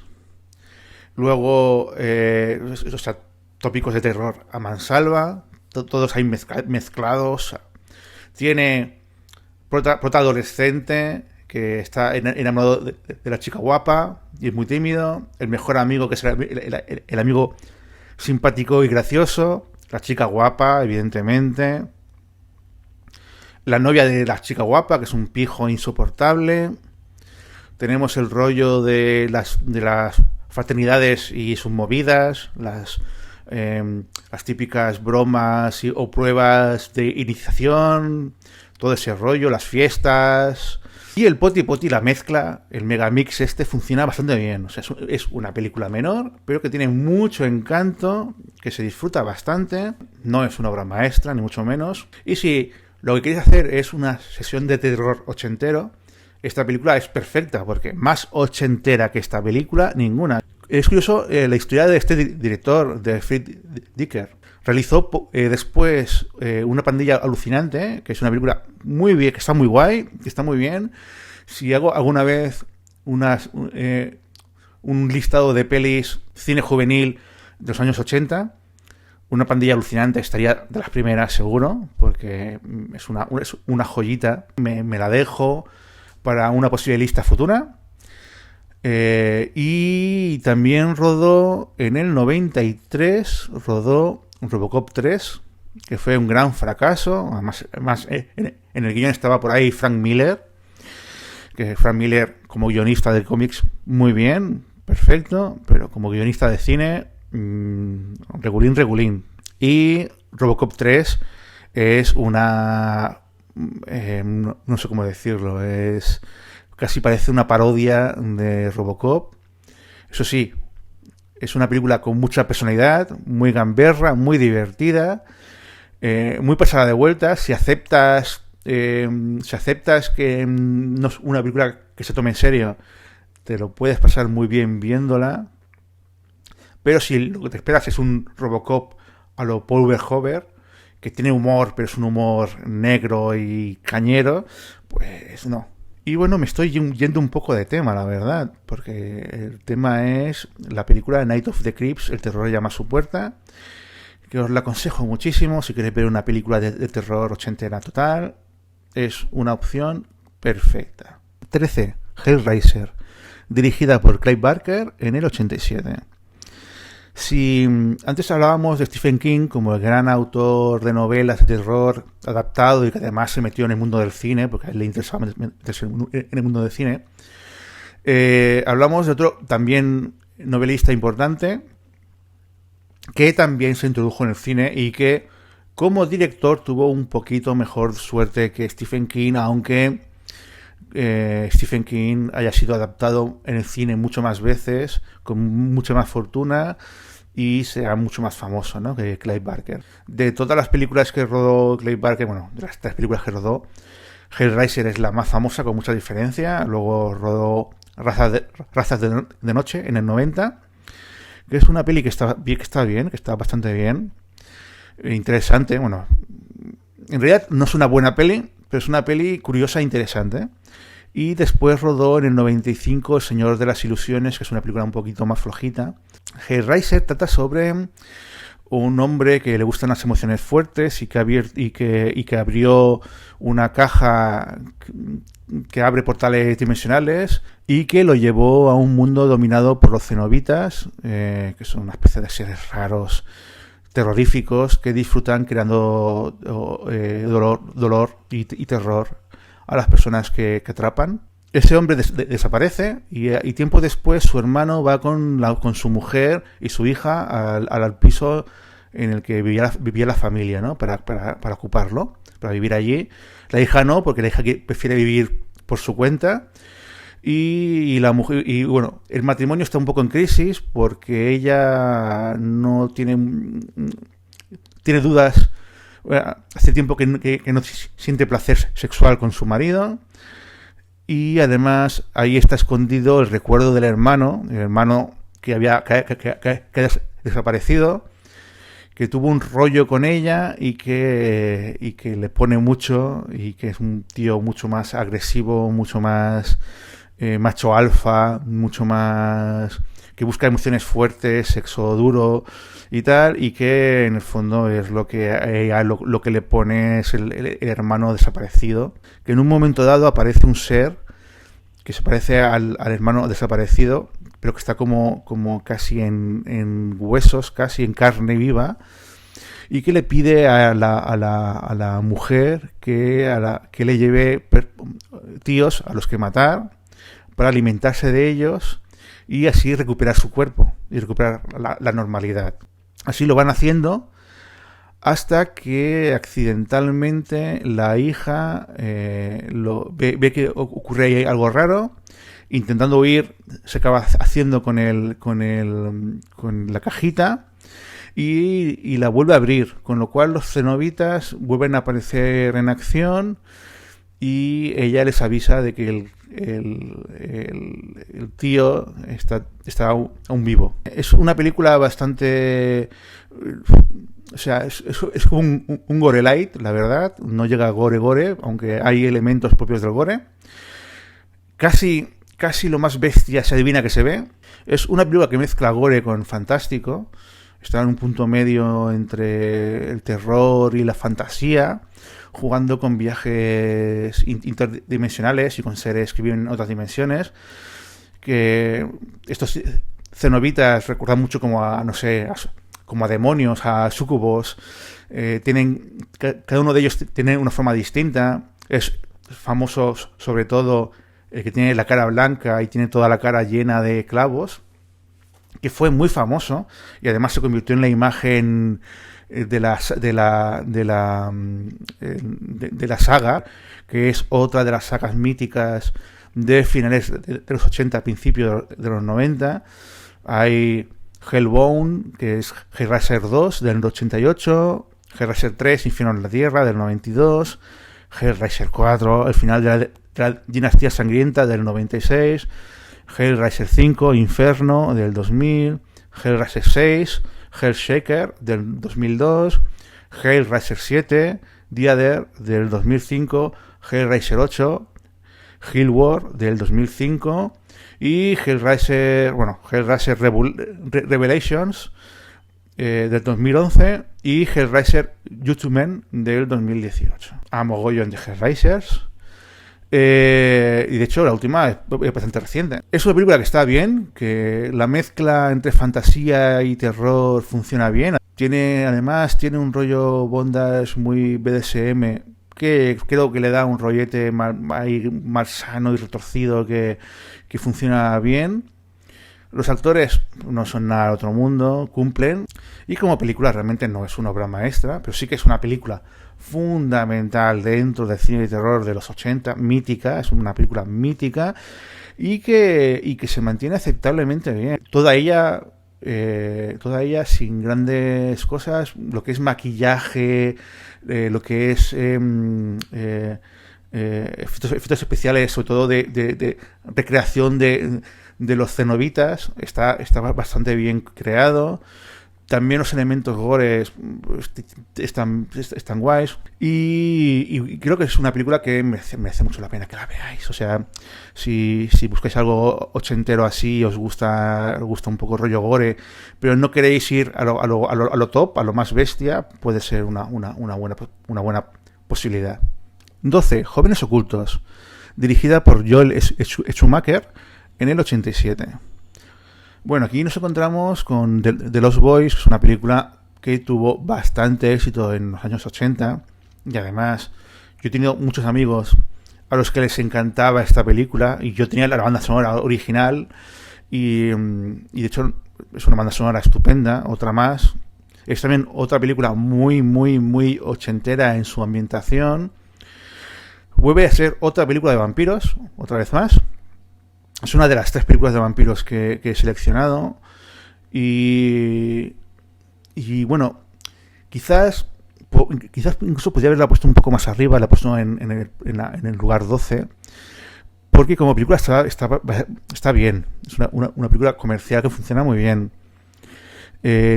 luego o sea, tópicos de terror a mansalva, todos ahí mezclados. Tiene prota adolescente que está enamorado de la chica guapa y es muy tímido. El mejor amigo, que es el amigo simpático y gracioso. La chica guapa, evidentemente. La novia de la chica guapa, que es un pijo insoportable. Tenemos el rollo de las fraternidades y sus movidas, las típicas bromas o pruebas de iniciación, todo ese rollo, las fiestas. Y el poti poti, la mezcla, el megamix funciona bastante bien. O sea, es una película menor, pero que tiene mucho encanto, que se disfruta bastante. No es una obra maestra, ni mucho menos. Y si lo que queréis hacer es una sesión de terror ochentero, esta película es perfecta, porque más ochentera que esta película, ninguna. Es curioso la historia de este director, de Fred Decker. Realizó después Una pandilla alucinante, que es una película muy bien, que está muy guay, que está muy bien. Si hago alguna vez un listado de pelis cine juvenil de los años 80, Una pandilla alucinante estaría de las primeras, seguro, porque es una joyita. Me la dejo para una posible lista futura. Y también rodó en el 93, rodó Robocop 3, que fue un gran fracaso. Además en el guion estaba por ahí Frank Miller, que Frank Miller como guionista de cómics muy bien, perfecto, pero como guionista de cine regulín. Y Robocop 3 es una no sé cómo decirlo, casi parece una parodia de Robocop. Eso sí, es una película con mucha personalidad, muy gamberra, muy divertida, muy pasada de vueltas. Si aceptas que no es una película que se tome en serio, te lo puedes pasar muy bien viéndola. Pero si lo que te esperas es un Robocop a lo Paul Verhoeven, que tiene humor, pero es un humor negro y cañero, pues no. Y bueno, me estoy yendo un poco de tema, la verdad, porque el tema es la película Night of the Creeps, El terror llama a su puerta, que os la aconsejo muchísimo si queréis ver una película de terror ochentera total. Es una opción perfecta. 13. Hellraiser, dirigida por Clive Barker en el 87. Si antes hablábamos de Stephen King como el gran autor de novelas de terror adaptado y que además se metió en el mundo del cine, porque a él le interesaba meterse en el mundo del cine, hablamos de otro también novelista importante que también se introdujo en el cine y que como director tuvo un poquito mejor suerte que Stephen King, aunque Stephen King haya sido adaptado en el cine mucho más veces, con mucha más fortuna y sea mucho más famoso, ¿no?, que Clive Barker. De todas las películas que rodó Clive Barker, bueno, de las 3 películas que rodó, Hellraiser es la más famosa con mucha diferencia. Luego rodó Razas de Noche en el 90, que es una peli que está bien, que está bastante bien, interesante. Bueno, en realidad no es una buena peli, pero es una peli curiosa e interesante. Y después rodó en el 95 El Señor de las Ilusiones, que es una película un poquito más flojita. Hellraiser trata sobre un hombre que le gustan las emociones fuertes y que abrió una caja que abre portales dimensionales y que lo llevó a un mundo dominado por los cenobitas, que son una especie de seres raros, terroríficos, que disfrutan creando dolor y terror a las personas que atrapan. ese hombre desaparece y tiempo después su hermano va con su mujer y su hija al piso en el que vivía la familia, ¿no? Para ocuparlo, para vivir allí. La hija no, porque la hija prefiere vivir por su cuenta. Y la mujer, y bueno, el matrimonio está un poco en crisis porque ella no tiene dudas. Hace tiempo que no siente placer sexual con su marido. Y además ahí está escondido el recuerdo del hermano que había desaparecido, que tuvo un rollo con ella y que le pone mucho, y que es un tío mucho más agresivo, mucho más macho alfa, mucho más que busca emociones fuertes, sexo duro y tal, y que en el fondo es lo que le pone es el hermano desaparecido, que en un momento dado aparece un ser que se parece al hermano desaparecido, pero que está como casi en huesos, casi en carne viva, y que le pide a la mujer que le lleve tíos a los que matar para alimentarse de ellos y así recuperar su cuerpo y recuperar la normalidad. Así lo van haciendo hasta que accidentalmente la hija ve que ocurre algo raro. Intentando huir, se acaba haciendo con la cajita y la vuelve a abrir, con lo cual los cenobitas vuelven a aparecer en acción y ella les avisa de que el tío está aún vivo. Es una película bastante... O sea, es como un gore light, la verdad. No llega a gore, aunque hay elementos propios del gore. Casi lo más bestia se adivina que se ve. Es una película que mezcla gore con fantástico. Está en un punto medio entre el terror y la fantasía, jugando con viajes interdimensionales y con seres que viven en otras dimensiones. Que estos cenobitas recuerdan mucho como a, no sé, como a demonios, a súcubos. Cada uno de ellos tiene una forma distinta. Es famoso sobre todo el que tiene la cara blanca y tiene toda la cara llena de clavos, que fue muy famoso y además se convirtió en la imagen de la saga, que es otra de las sagas míticas de finales de los 80, principios de los 90. Hay Hellbound, que es Hellraiser 2 del 88, Hellraiser 3, Infierno en la Tierra del 92, Hellraiser 4, el final de la Dinastía Sangrienta del 96, Hellraiser 5, Inferno del 2000, Hellraiser 6, Hellshaker del 2002, Hellraiser 7, Diader del 2005, Hellraiser 8, Hellwar del 2005 y Hellraiser Revelations del 2011 y Hellraiser Judgment del 2018. A mogollón de Hellraisers. Y de hecho la última es bastante reciente. Es una película que está bien, que la mezcla entre fantasía y terror funciona bien. Además tiene un rollo bondage muy BDSM que creo que le da un rollete más sano y retorcido que funciona bien. Los actores no son nada de otro mundo, cumplen. Y como película realmente no es una obra maestra, pero sí que es una película fundamental dentro del cine de terror de los 80, mítica, es una película mítica y que se mantiene aceptablemente bien. Toda ella sin grandes cosas, lo que es maquillaje, lo que es efectos especiales, sobre todo de recreación de los cenobitas, está bastante bien creado. También los elementos gore están guays. Y creo que es una película que merece mucho la pena que la veáis. O sea, si buscáis algo ochentero así, os gusta un poco rollo gore, pero no queréis ir a lo top, a lo más bestia, puede ser una buena posibilidad. 12. Jóvenes ocultos. Dirigida por Joel Schumacher en el 87. Bueno, aquí nos encontramos con The Lost Boys, que es una película que tuvo bastante éxito en los años 80 y además yo he tenido muchos amigos a los que les encantaba esta película, y yo tenía la banda sonora original, y de hecho es una banda sonora estupenda, otra más. Es también otra película muy, muy, muy ochentera en su ambientación. Vuelve a ser otra película de vampiros, otra vez más. Es una de las 3 películas de vampiros que he seleccionado. Y bueno, quizás incluso podría haberla puesto un poco más arriba, la he puesto en el lugar 12, porque como película está bien. Es una película comercial que funciona muy bien.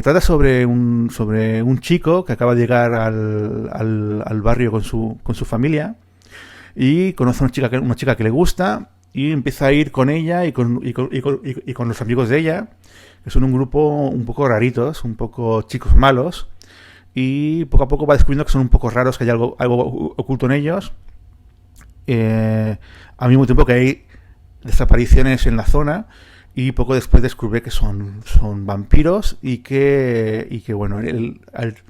Trata sobre un chico que acaba de llegar al barrio con su familia, y conoce a una chica que le gusta, y empieza a ir con ella y con los amigos de ella, que son un grupo un poco raritos, un poco chicos malos, y poco a poco va descubriendo que son un poco raros, que hay algo oculto en ellos, al mismo tiempo que hay desapariciones en la zona, y poco después descubre que son vampiros, y que bueno, él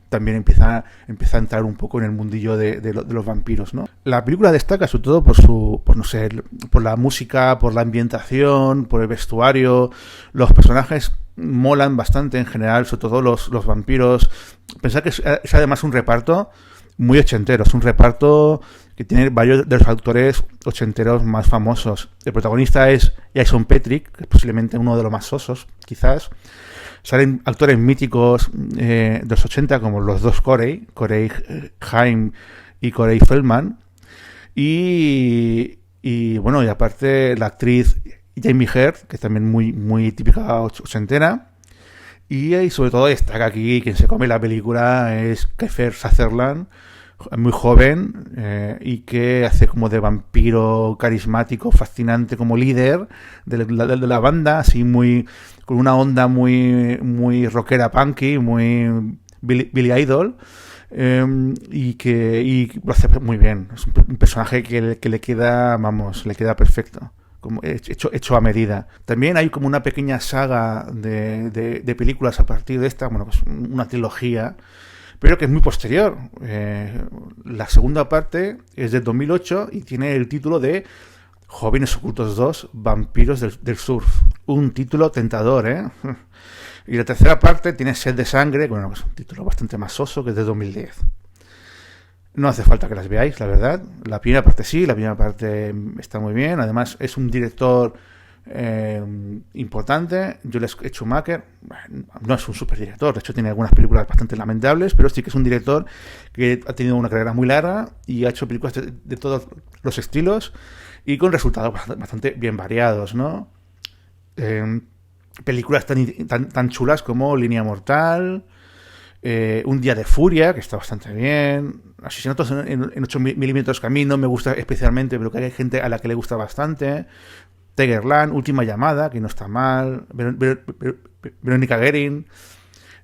también empieza a entrar un poco en el mundillo de los vampiros, ¿no? La película destaca sobre todo por no sé, por la música, por la ambientación, por el vestuario. Los personajes molan bastante en general, sobre todo los vampiros. Pensar que es además un reparto muy ochentero, es un reparto que tiene varios de los actores ochenteros más famosos. El protagonista es Jason Patric, que es posiblemente uno de los más sosos, quizás. Salen actores míticos de los 80, como los dos Corey Haim y Corey Feldman. Y bueno, y aparte la actriz Jamie Heard, que es también muy, muy típica ochentera. Y sobre todo destaca aquí, quien se come la película es Kiefer Sutherland, muy joven, y que hace como de vampiro carismático, fascinante, como líder de la banda, así muy con una onda muy, muy rockera, punky, muy Billy Idol, y lo hace muy bien. Es un personaje que le queda, vamos, le queda perfecto, como hecho a medida. También hay como una pequeña saga de películas a partir de esta, bueno, pues una trilogía, pero que es muy posterior. La segunda parte es del 2008 y tiene el título de Jóvenes Ocultos 2, Vampiros del Surf. Un título tentador, ¿eh? Y la tercera parte tiene Sed de Sangre, bueno, es un título bastante más soso, que es de 2010. No hace falta que las veáis, la verdad. La primera parte sí, la primera parte está muy bien. Además, es un director importante. Joel Schumacher no es un superdirector, de hecho tiene algunas películas bastante lamentables, pero sí que es un director que ha tenido una carrera muy larga y ha hecho películas de todos los estilos y con resultados bastante bien variados, ¿no? Películas tan chulas como Línea Mortal, Un Día de Furia, que está bastante bien, Asesinatos en 8 milímetros, que a mí no me gusta especialmente, pero que hay gente a la que le gusta bastante, Tigerland, Última Llamada, que no está mal, Verónica Guerin,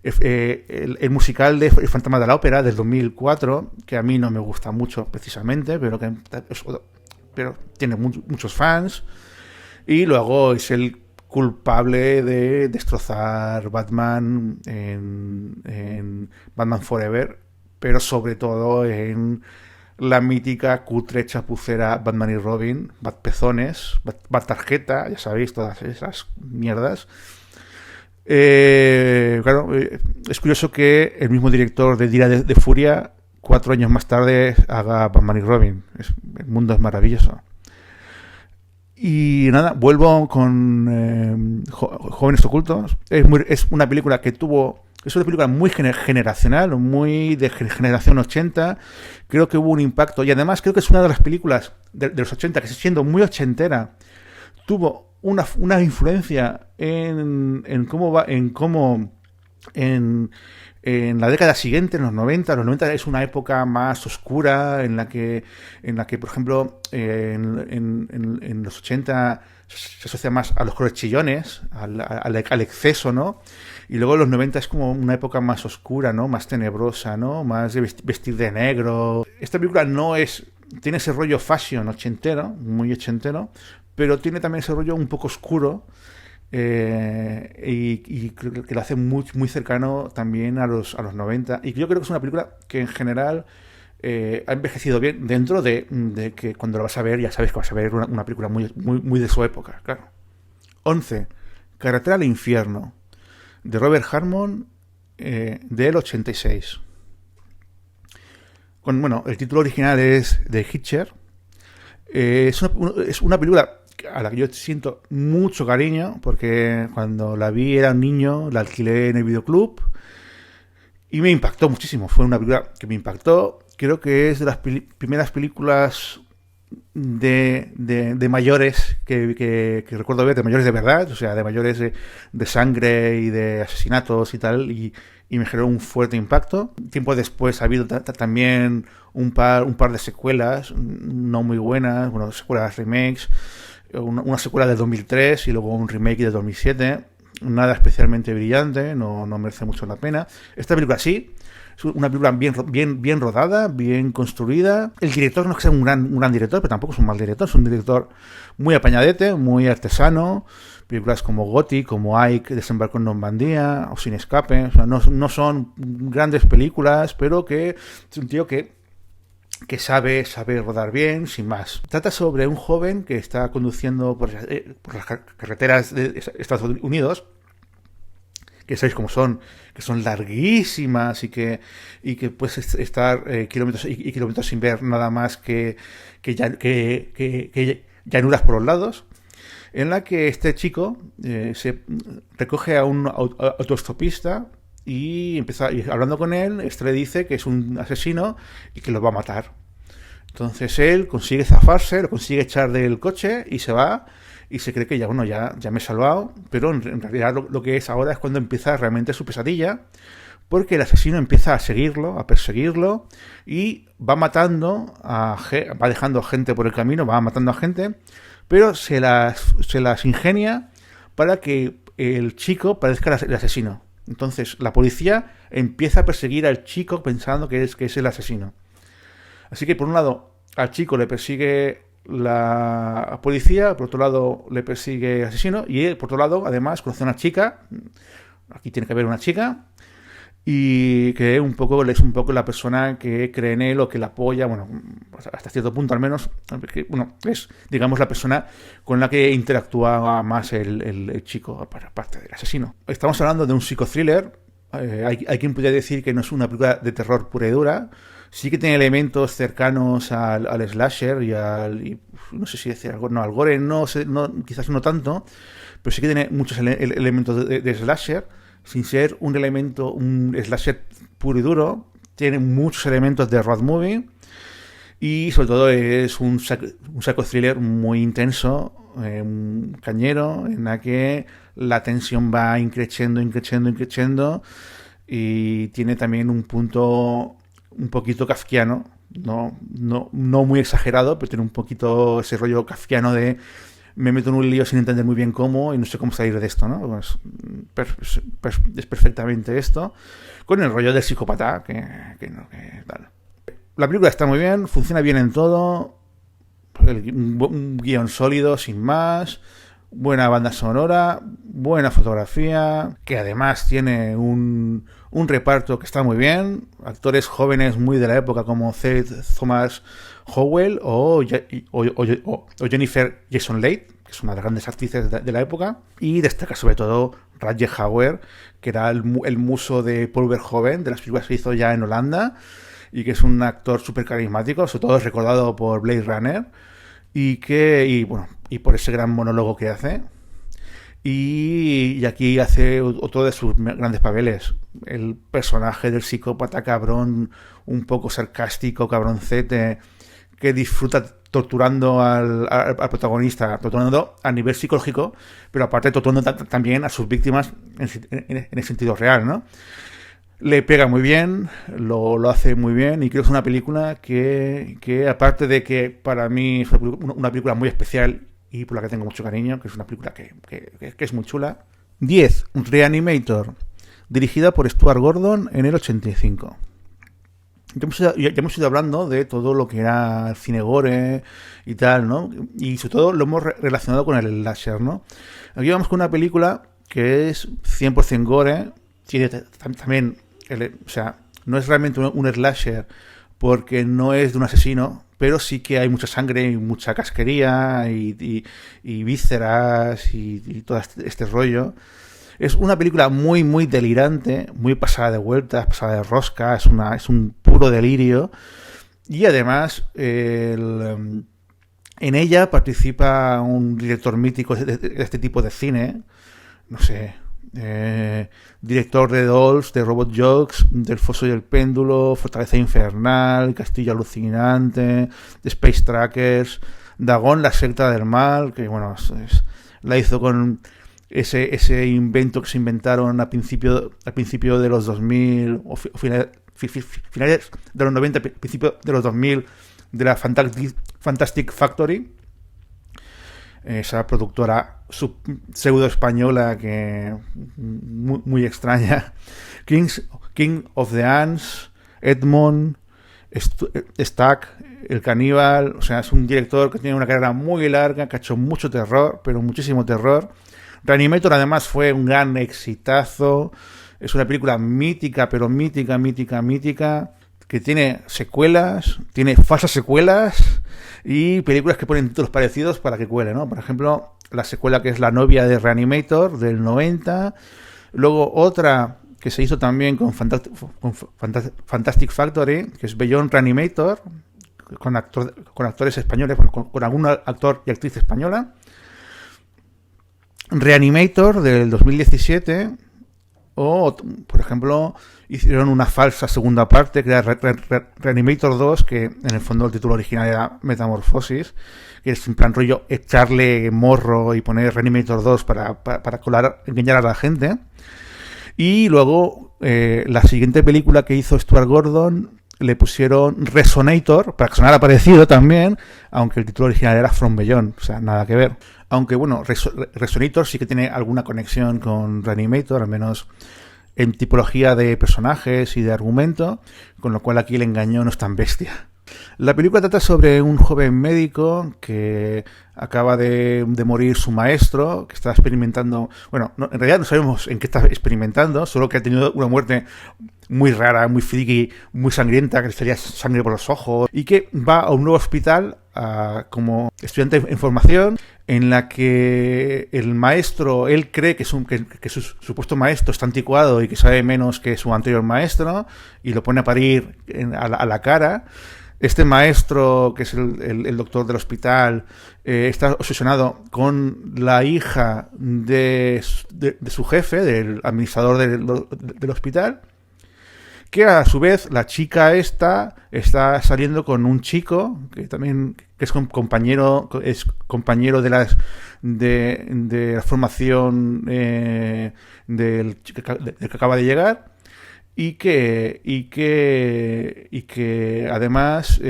el musical de El Fantasma de la Ópera del 2004, que a mí no me gusta mucho precisamente, pero tiene muchos fans, y luego es el culpable de destrozar Batman en Batman Forever, pero sobre todo en la mítica, cutre, chapucera Batman y Robin, Bat Pezones, Bat Tarjeta, ya sabéis, todas esas mierdas. Claro, es curioso que el mismo director de Día de Furia, 4 años más tarde, haga Batman y Robin. El mundo es maravilloso. Y nada, vuelvo con Jóvenes Ocultos. Es una película que es una película muy generacional, muy de generación 80. Creo que hubo un impacto. Y además creo que es una de las películas de los 80 que, siendo muy ochentera, tuvo una influencia en la década siguiente, en los 90. Los 90 es una época más oscura en la que por ejemplo, en los 80 se asocia más a los colores chillones, al exceso, ¿no? Y luego los 90 es como una época más oscura, ¿no? Más tenebrosa, ¿no? Más de vestir de negro. Esta película tiene ese rollo fashion ochentero, muy ochentero, pero tiene también ese rollo un poco oscuro, y creo que lo hace muy, muy cercano también a los 90. Y yo creo que es una película que en general ha envejecido bien dentro de que cuando lo vas a ver ya sabes que vas a ver una película muy de su época, claro. 11. Carretera al infierno, de Robert Harmon, del 86. Bueno, el título original es The Hitcher. Es una película a la que yo siento mucho cariño, porque cuando la vi era un niño, la alquilé en el videoclub y me impactó muchísimo. Fue una película que me impactó. Creo que es de las primeras películas de mayores que recuerdo ver, de mayores de verdad, o sea, de mayores de sangre y de asesinatos y tal, y me generó un fuerte impacto. Tiempo después ha habido también un par de secuelas no muy buenas, bueno, secuelas, remakes, una secuela de 2003 y luego un remake de 2007, nada especialmente brillante, no merece mucho la pena. Esta película sí, es una película bien rodada, bien construida. El director no es que sea un gran director, pero tampoco es un mal director, es un director muy apañadete, muy artesano. Películas como Gotti, como Ike, Desembarco en Normandía o Sin Escape, o sea, no son grandes películas, pero que es un tío que sabe rodar bien, sin más. Trata sobre un joven que está conduciendo por las carreteras de Estados Unidos, que sabéis cómo son, que son larguísimas y que puedes estar kilómetros y kilómetros sin ver nada más que llanuras por los lados, en la que este chico se recoge a un autoestopista y empieza, y hablando con él, este le dice que es un asesino y que lo va a matar. Entonces él consigue zafarse, lo consigue echar del coche y se va, y se cree que ya me he salvado, pero en realidad lo que es ahora es cuando empieza realmente su pesadilla, porque el asesino empieza a seguirlo, a perseguirlo, y va matando va dejando gente por el camino, va matando a gente, pero se las ingenia para que el chico parezca el asesino. Entonces la policía empieza a perseguir al chico pensando que es el asesino. Así que por un lado al chico le persigue la policía, por otro lado le persigue el asesino, y él, por otro lado, además conoce a una chica. Aquí tiene que haber una chica, y que es un poco la persona que cree en él o que la apoya, bueno, hasta cierto punto al menos, que, bueno, es, digamos, la persona con la que interactúa más el chico, aparte del asesino. Estamos hablando de un psicothriller. Hay quien podría decir que no es una película de terror pura y dura. Sí que tiene elementos cercanos al slasher y no sé si decir algo, no, al gore, quizás no tanto, pero sí que tiene muchos elementos de slasher, sin ser un slasher puro y duro. Tiene muchos elementos de road movie y sobre todo es un psycho thriller muy intenso, cañero, en la que la tensión va increciendo y tiene también un punto un poquito kafkiano, no muy exagerado, pero tiene un poquito ese rollo kafkiano de me meto en un lío sin entender muy bien cómo y no sé cómo salir de esto, ¿no? Pues, es perfectamente esto, con el rollo del psicópata que tal. La película está muy bien, funciona bien en todo, un guión sólido, sin más, buena banda sonora, buena fotografía, que además tiene un reparto que está muy bien, actores jóvenes muy de la época como Seth Thomas Howell o Jennifer Jason Leigh, que es una de las grandes actrices de la época, y destaca sobre todo Rutger Hauer, que era el muso de Paul Verhoeven, de las películas que hizo ya en Holanda, y que es un actor súper carismático, sobre todo es recordado por Blade Runner, y por ese gran monólogo que hace. Y aquí hace otro de sus grandes papeles, el personaje del psicópata cabrón, un poco sarcástico, cabroncete, que disfruta torturando al protagonista, torturando a nivel psicológico, pero aparte torturando también a sus víctimas en el sentido real, ¿no? Le pega muy bien, lo hace muy bien, y creo que es una película que aparte de que para mí es una película muy especial y por la que tengo mucho cariño, que es una película que es muy chula. 10. Reanimator, dirigida por Stuart Gordon en el 85. Ya hemos ido hablando de todo lo que era el cine gore y tal, ¿no? Y sobre todo lo hemos relacionado con el slasher, ¿no? Aquí vamos con una película que es 100% gore, tiene también, o sea, no es realmente un slasher porque no es de un asesino, pero sí que hay mucha sangre y mucha casquería y vísceras y todo este rollo. Es una película muy, muy delirante, muy pasada de vueltas, pasada de rosca, es un puro delirio. Y además, en ella participa un director mítico de este tipo de cine, no sé, director de Dolls, de Robot Jokes, del Foso y el Péndulo, Fortaleza Infernal, Castillo Alucinante, Space Trackers, Dagon, la secta del mal, que bueno, la hizo con ese invento que se inventaron a principio de los 2000 o finales de los 90, principio de los 2000, de la Fantastic Factory, esa productora pseudo española que muy extraña. King of the Ants, Edmond, Stack, El Caníbal. O sea, es un director que tiene una carrera muy larga, que ha hecho mucho terror, pero muchísimo terror. Reanimator además fue un gran exitazo. Es una película mítica, pero mítica, que tiene secuelas, tiene falsas secuelas y películas que ponen títulos parecidos para que cuele, ¿no? Por ejemplo, la secuela que es La novia de Reanimator, del 90. Luego otra que se hizo también con Fantastic Factory, que es Beyond Reanimator, con actores españoles, con algún actor y actriz española. Reanimator, del 2017. O, por ejemplo, hicieron una falsa segunda parte, que era Reanimator 2, que en el fondo el título original era Metamorfosis, que es en plan rollo echarle morro y poner Reanimator 2 para engañar a la gente. Y luego, la siguiente película que hizo Stuart Gordon, le pusieron Resonator, para que sonara parecido también, aunque el título original era From Beyond, o sea, nada que ver. Aunque bueno, Resonator sí que tiene alguna conexión con Reanimator, al menos en tipología de personajes y de argumento, con lo cual aquí el engaño no es tan bestia. La película trata sobre un joven médico que acaba de morir su maestro, que está experimentando... Bueno, en realidad no sabemos en qué está experimentando, solo que ha tenido una muerte muy rara, muy friki, muy sangrienta, que le salía sangre por los ojos, y que va a un nuevo hospital como estudiante en formación, en la que el maestro, él cree que su supuesto maestro está anticuado y que sabe menos que su anterior maestro, y lo pone a parir a la cara. Este maestro, que es el doctor del hospital, está obsesionado con la hija de su jefe, del administrador del hospital, que a su vez la chica esta está saliendo con un chico que también es compañero de la formación del que acaba de llegar, y que además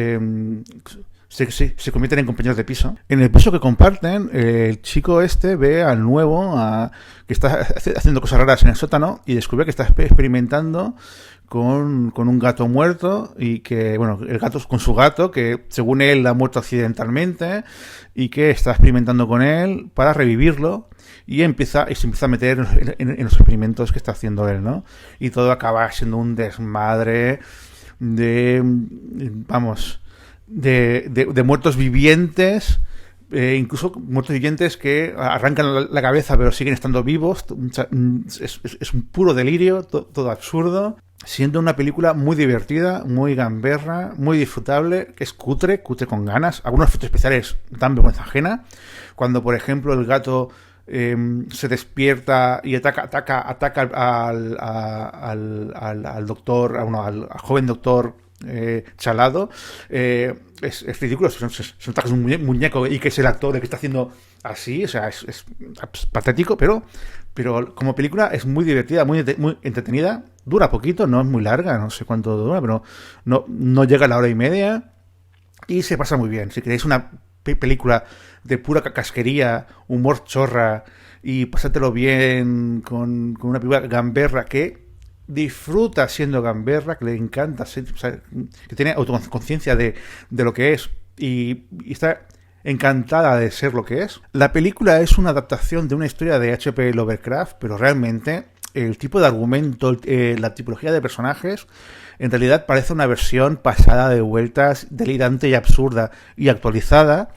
se convierten en compañeros de piso. En el piso que comparten, el chico este ve al nuevo que está haciendo cosas raras en el sótano y descubre que está experimentando con un gato muerto, y que, bueno, el gato con su gato, que según él ha muerto accidentalmente, y que está experimentando con él para revivirlo, y se empieza a meter en los experimentos que está haciendo él, ¿no? Y todo acaba siendo un desmadre de muertos vivientes, incluso muertos vivientes que arrancan la cabeza pero siguen estando vivos. Es un puro delirio, todo absurdo, siendo una película muy divertida, muy gamberra, muy disfrutable, que es cutre con ganas. Algunos efectos especiales dan vergüenza ajena, cuando por ejemplo el gato se despierta y ataca al doctor, al joven doctor chalado. Es ridículo, son ataques de un muñeco, y que es el actor el que está haciendo así, o sea, es patético, pero como película es muy divertida, muy entretenida. Dura poquito, no es muy larga, no sé cuánto dura, pero no llega a la hora y media, y se pasa muy bien. Si queréis una película de pura casquería, humor chorra, y pasártelo bien con una película gamberra que disfruta siendo gamberra, que le encanta ser, o sea, que tiene autoconciencia de lo que es, y está encantada de ser lo que es. La película es una adaptación de una historia de H.P. Lovecraft, pero realmente el tipo de argumento, la tipología de personajes, en realidad parece una versión pasada de vueltas, delirante y absurda y actualizada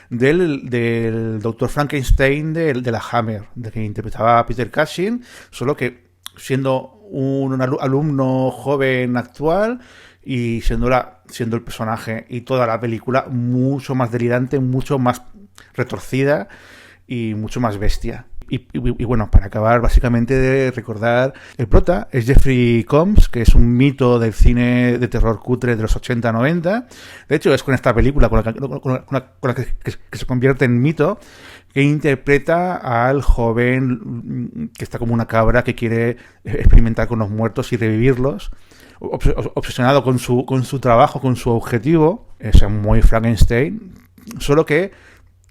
del Dr. Frankenstein de la Hammer, de que interpretaba a Peter Cushing, solo que siendo un alumno joven actual y siendo el personaje y toda la película mucho más delirante, mucho más retorcida y mucho más bestia. Y bueno, para acabar, básicamente de recordar, el prota es Jeffrey Combs, que es un mito del cine de terror cutre de los 80-90. De hecho, es con esta película con la que se convierte en mito, que interpreta al joven que está como una cabra que quiere experimentar con los muertos y revivirlos, obsesionado con su trabajo, con su objetivo. Es muy Frankenstein, solo que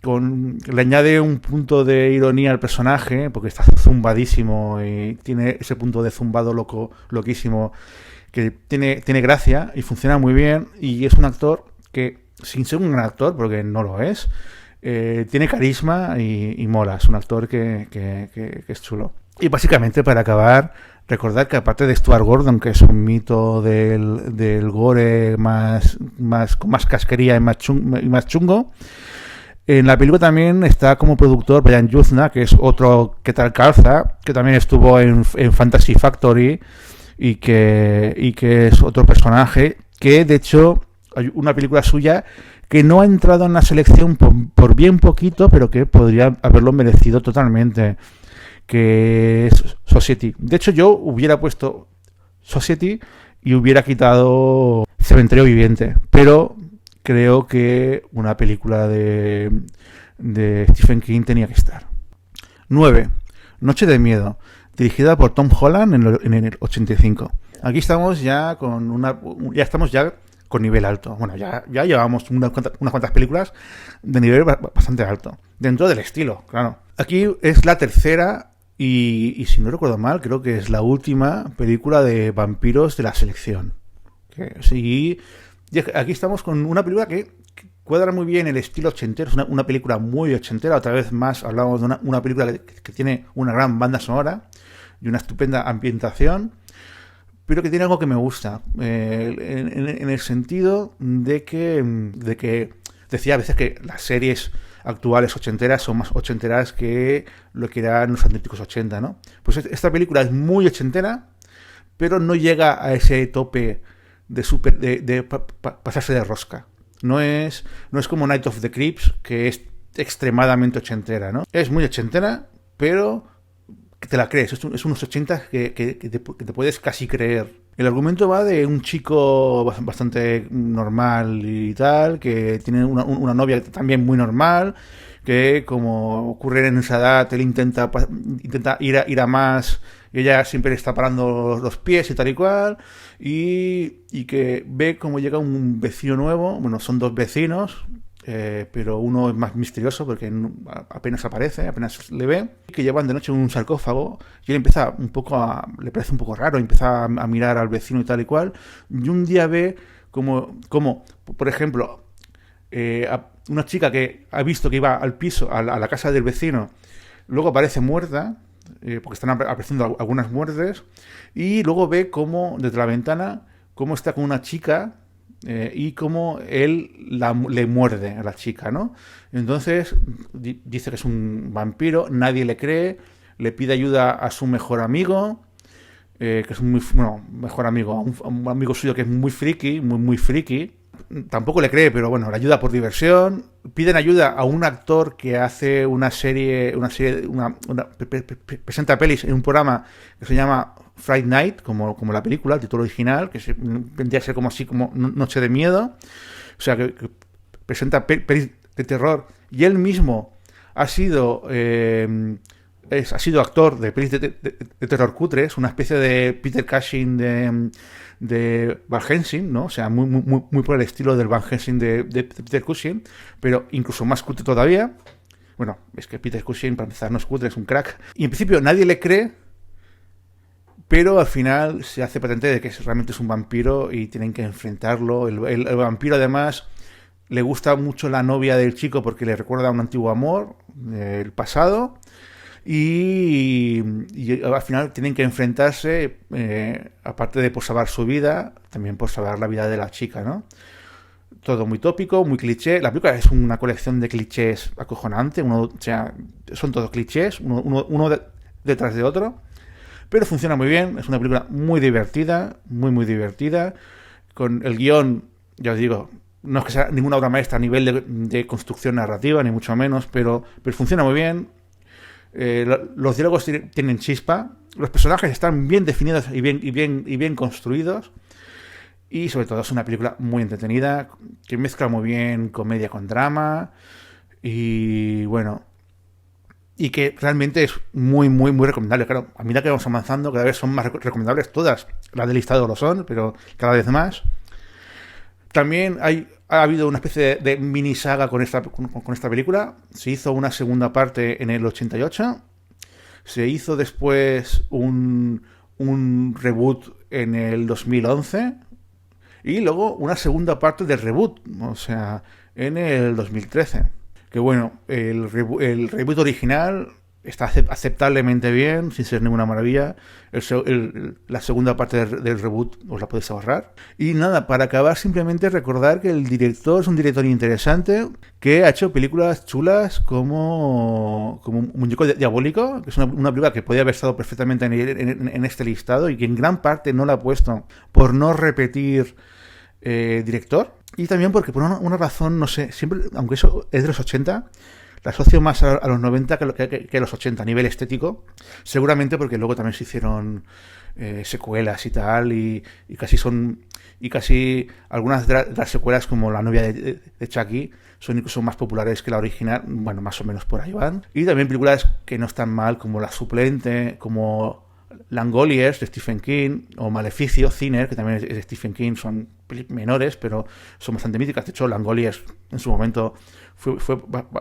le añade un punto de ironía al personaje, porque está zumbadísimo y tiene ese punto de zumbado loquísimo, que tiene gracia y funciona muy bien, y es un actor que, sin ser un gran actor, porque no lo es, tiene carisma y mola. Es un actor que es chulo. Y básicamente, para acabar, recordar que aparte de Stuart Gordon, que es un mito del gore con más casquería y más chungo, en la película también está como productor Brian Yuzna, que es otro que tal calza, que también estuvo en Fantasy Factory y que es otro personaje que, de hecho, hay una película suya que no ha entrado en la selección por bien poquito, pero que podría haberlo merecido totalmente, que es Society. De hecho, yo hubiera puesto Society y hubiera quitado Cementerio Viviente, pero creo que una película de Stephen King tenía que estar. 9. Noche de miedo, dirigida por Tom Holland en el 85. Aquí estamos ya con nivel alto. Bueno, ya llevamos unas cuantas películas de nivel bastante alto, dentro del estilo, claro. Aquí es la tercera y si no recuerdo mal, creo que es la última película de vampiros de la selección. Sí. Y aquí estamos con una película que cuadra muy bien el estilo ochentero. Es una película muy ochentera. Otra vez más hablamos de una película que tiene una gran banda sonora y una estupenda ambientación, pero que tiene algo que me gusta, en el sentido de que decía a veces que las series actuales ochenteras son más ochenteras que lo que eran los auténticos 80, ¿no? Pues esta película es muy ochentera, pero no llega a ese tope de pasarse de rosca. No es como Night of the Creeps, que es extremadamente ochentera, ¿no? Es muy ochentera, pero que te la crees. Es unos 80 que te puedes casi creer. El argumento va de un chico bastante normal y tal, que tiene una novia también muy normal, que, como ocurre en esa edad, él intenta ir a más, y ella siempre le está parando los pies y tal y cual, y que ve cómo llega un vecino nuevo. Bueno, son dos vecinos, pero uno es más misterioso porque apenas aparece, apenas le ve, que llevan de noche un sarcófago, y él empieza le parece un poco raro, empieza a mirar al vecino y tal y cual, y un día ve como por ejemplo, una chica que ha visto que iba al piso, a la casa del vecino, luego aparece muerta, porque están apareciendo algunas muertes, y luego ve cómo desde la ventana cómo está con una chica, y cómo él le muerde a la chica, ¿no? Entonces dice que es un vampiro, nadie le cree, le pide ayuda a su mejor amigo, que es mejor amigo, a un amigo suyo que es muy friki, muy friki. Tampoco le cree, pero bueno, le ayuda por diversión. Piden ayuda a un actor que hace presenta pelis en un programa que se llama Fright Night, como la película, el título original, que vendría a ser como así, como Noche de Miedo. O sea, que presenta pelis de terror. Y él mismo ha sido actor de pelis de terror cutres, una especie de Peter Cushing de Van Helsing, ¿no? O sea, muy por el estilo del Van Helsing de Peter Cushing, pero incluso más cutre todavía. Bueno, es que Peter Cushing, para empezar, no es cutre, es un crack. Y en principio nadie le cree, pero al final se hace patente de que realmente es un vampiro y tienen que enfrentarlo. El vampiro, además, le gusta mucho la novia del chico porque le recuerda a un antiguo amor del pasado. y al final tienen que enfrentarse, aparte de por salvar su vida, también por salvar la vida de la chica, ¿no? Todo muy tópico, muy cliché. La película es una colección de clichés acojonante. O sea, son todos clichés, uno detrás de otro. Pero funciona muy bien. Es una película muy divertida, muy divertida. Con el guión, ya os digo, no es que sea ninguna obra maestra a nivel de construcción narrativa, ni mucho menos, pero funciona muy bien. Los diálogos tienen chispa. Los personajes están bien definidos y bien construidos. Y sobre todo es una película muy entretenida, que mezcla muy bien comedia con drama. Y bueno, y que realmente es muy recomendable. Claro, a medida que vamos avanzando, cada vez son más recomendables todas. Las del listado lo son, pero cada vez más. También ha habido una especie de mini saga con esta película. Se hizo una segunda parte en el 88. Se hizo después un reboot en el 2011. Y luego una segunda parte del reboot, o sea, en el 2013. Que bueno, el reboot original está aceptablemente bien, sin ser ninguna maravilla. La segunda parte del reboot os la podéis ahorrar. Y nada, para acabar simplemente recordar que el director es un director interesante, que ha hecho películas chulas como Muñeco Diabólico, que es una película que podría haber estado perfectamente en este listado y que en gran parte no la ha puesto por no repetir director. Y también porque por una razón, no sé, siempre, aunque eso es de los 80, la asocio más a los 90 que a los 80 a nivel estético. Seguramente porque luego también se hicieron secuelas y tal, y casi algunas de las secuelas, como La novia de Chucky, son incluso más populares que la original. Bueno, más o menos por ahí van. Y también películas que no están mal, como La suplente, como Langoliers de Stephen King, o Maleficio, Thinner, que también es de Stephen King. Son menores, pero son bastante míticas. De hecho, Langoliers en su momento fue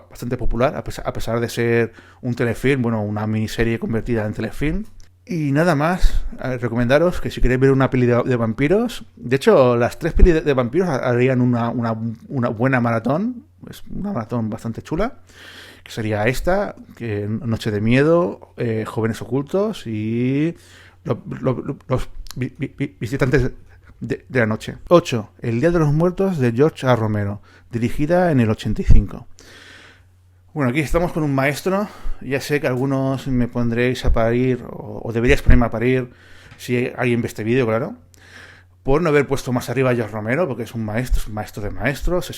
bastante popular, a pesar de ser un telefilm, bueno, una miniserie convertida en telefilm. Y nada más, recomendaros que si queréis ver una peli de vampiros, de hecho, las 3 pelis de vampiros harían una buena maratón. Es una maratón bastante chula, que sería esta, que Noche de miedo, Jóvenes ocultos y los visitantes de la noche. 8. El día de los muertos, de George A. Romero, dirigida en el 85. Bueno, aquí estamos con un maestro. Ya sé que algunos me pondréis a parir, o deberíais ponerme a parir si alguien ve este vídeo, claro, por no haber puesto más arriba a George Romero, porque es un maestro de maestros.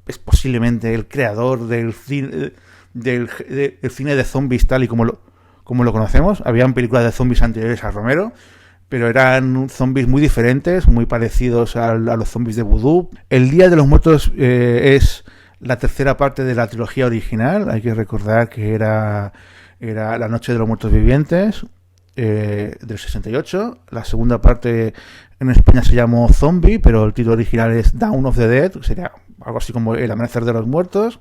Es posiblemente el creador del cine de zombies tal y como lo conocemos. Habían películas de zombies anteriores a Romero, pero eran zombies muy diferentes, muy parecidos a los zombies de Voodoo. El Día de los Muertos es la tercera parte de la trilogía original. Hay que recordar que era La Noche de los Muertos Vivientes, del 68. La segunda parte en España se llamó Zombie, pero el título original es Dawn of the Dead, que sería algo así como El Amanecer de los Muertos.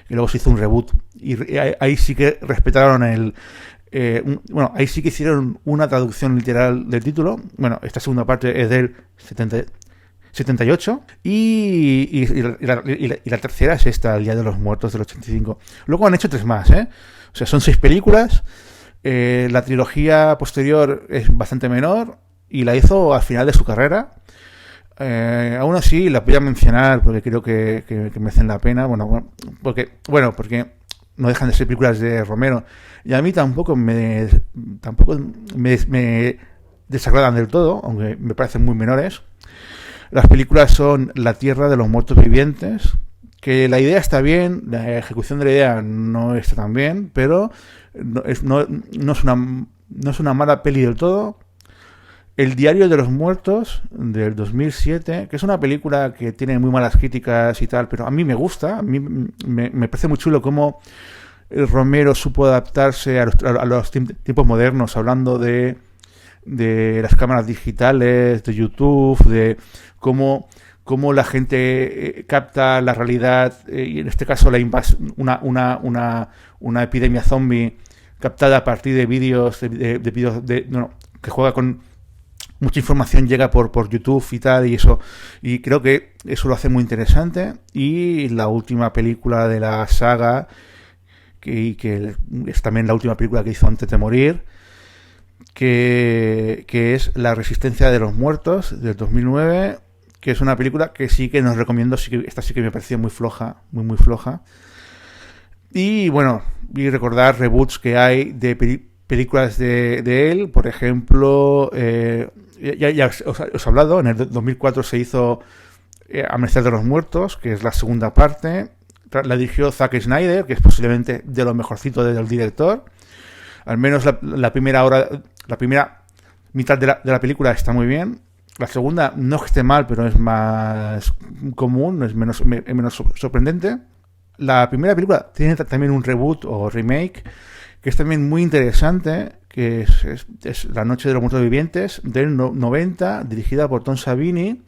Y luego se hizo un reboot. Y ahí sí que respetaron ahí sí que hicieron una traducción literal del título. Bueno, esta segunda parte es del 78 y la tercera es esta, El Día de los Muertos, del 85. Luego han hecho 3 más, O sea, son 6 películas. La trilogía posterior es bastante menor y la hizo al final de su carrera. Aún así la voy a mencionar porque creo que merecen la pena. Porque no dejan de ser películas de Romero, y a mí tampoco me desagradan del todo, aunque me parecen muy menores. Las películas son La Tierra de los Muertos Vivientes, que la idea está bien, la ejecución de la idea no está tan bien, pero no es una mala peli del todo. El Diario de los Muertos, del 2007, que es una película que tiene muy malas críticas y tal, pero a mí me gusta. A mí me parece muy chulo cómo Romero supo adaptarse a los tiempos modernos, hablando de las cámaras digitales, de YouTube, de cómo la gente capta la realidad, y en este caso una epidemia zombie captada a partir de vídeos que juega con mucha información, llega por YouTube y tal, y creo que eso lo hace muy interesante. Y la última película de la saga, y que es también la última película que hizo antes de morir, que es La Resistencia de los Muertos, del 2009, que es una película que sí que nos recomiendo, esta sí que me pareció muy floja, muy floja. Y bueno, y recordar reboots que hay de películas de él, por ejemplo, ya os he hablado, en el 2004 se hizo Amanecer de los Muertos, que es la segunda parte. La dirigió Zack Snyder, que es posiblemente de lo mejorcito del director. Al menos la primera mitad de la película está muy bien. La segunda no es que esté mal, pero es más común, es menos sorprendente. La primera película tiene también un reboot o remake, que es también muy interesante, que es La Noche de los Muertos Vivientes, del 90, dirigida por Tom Savini,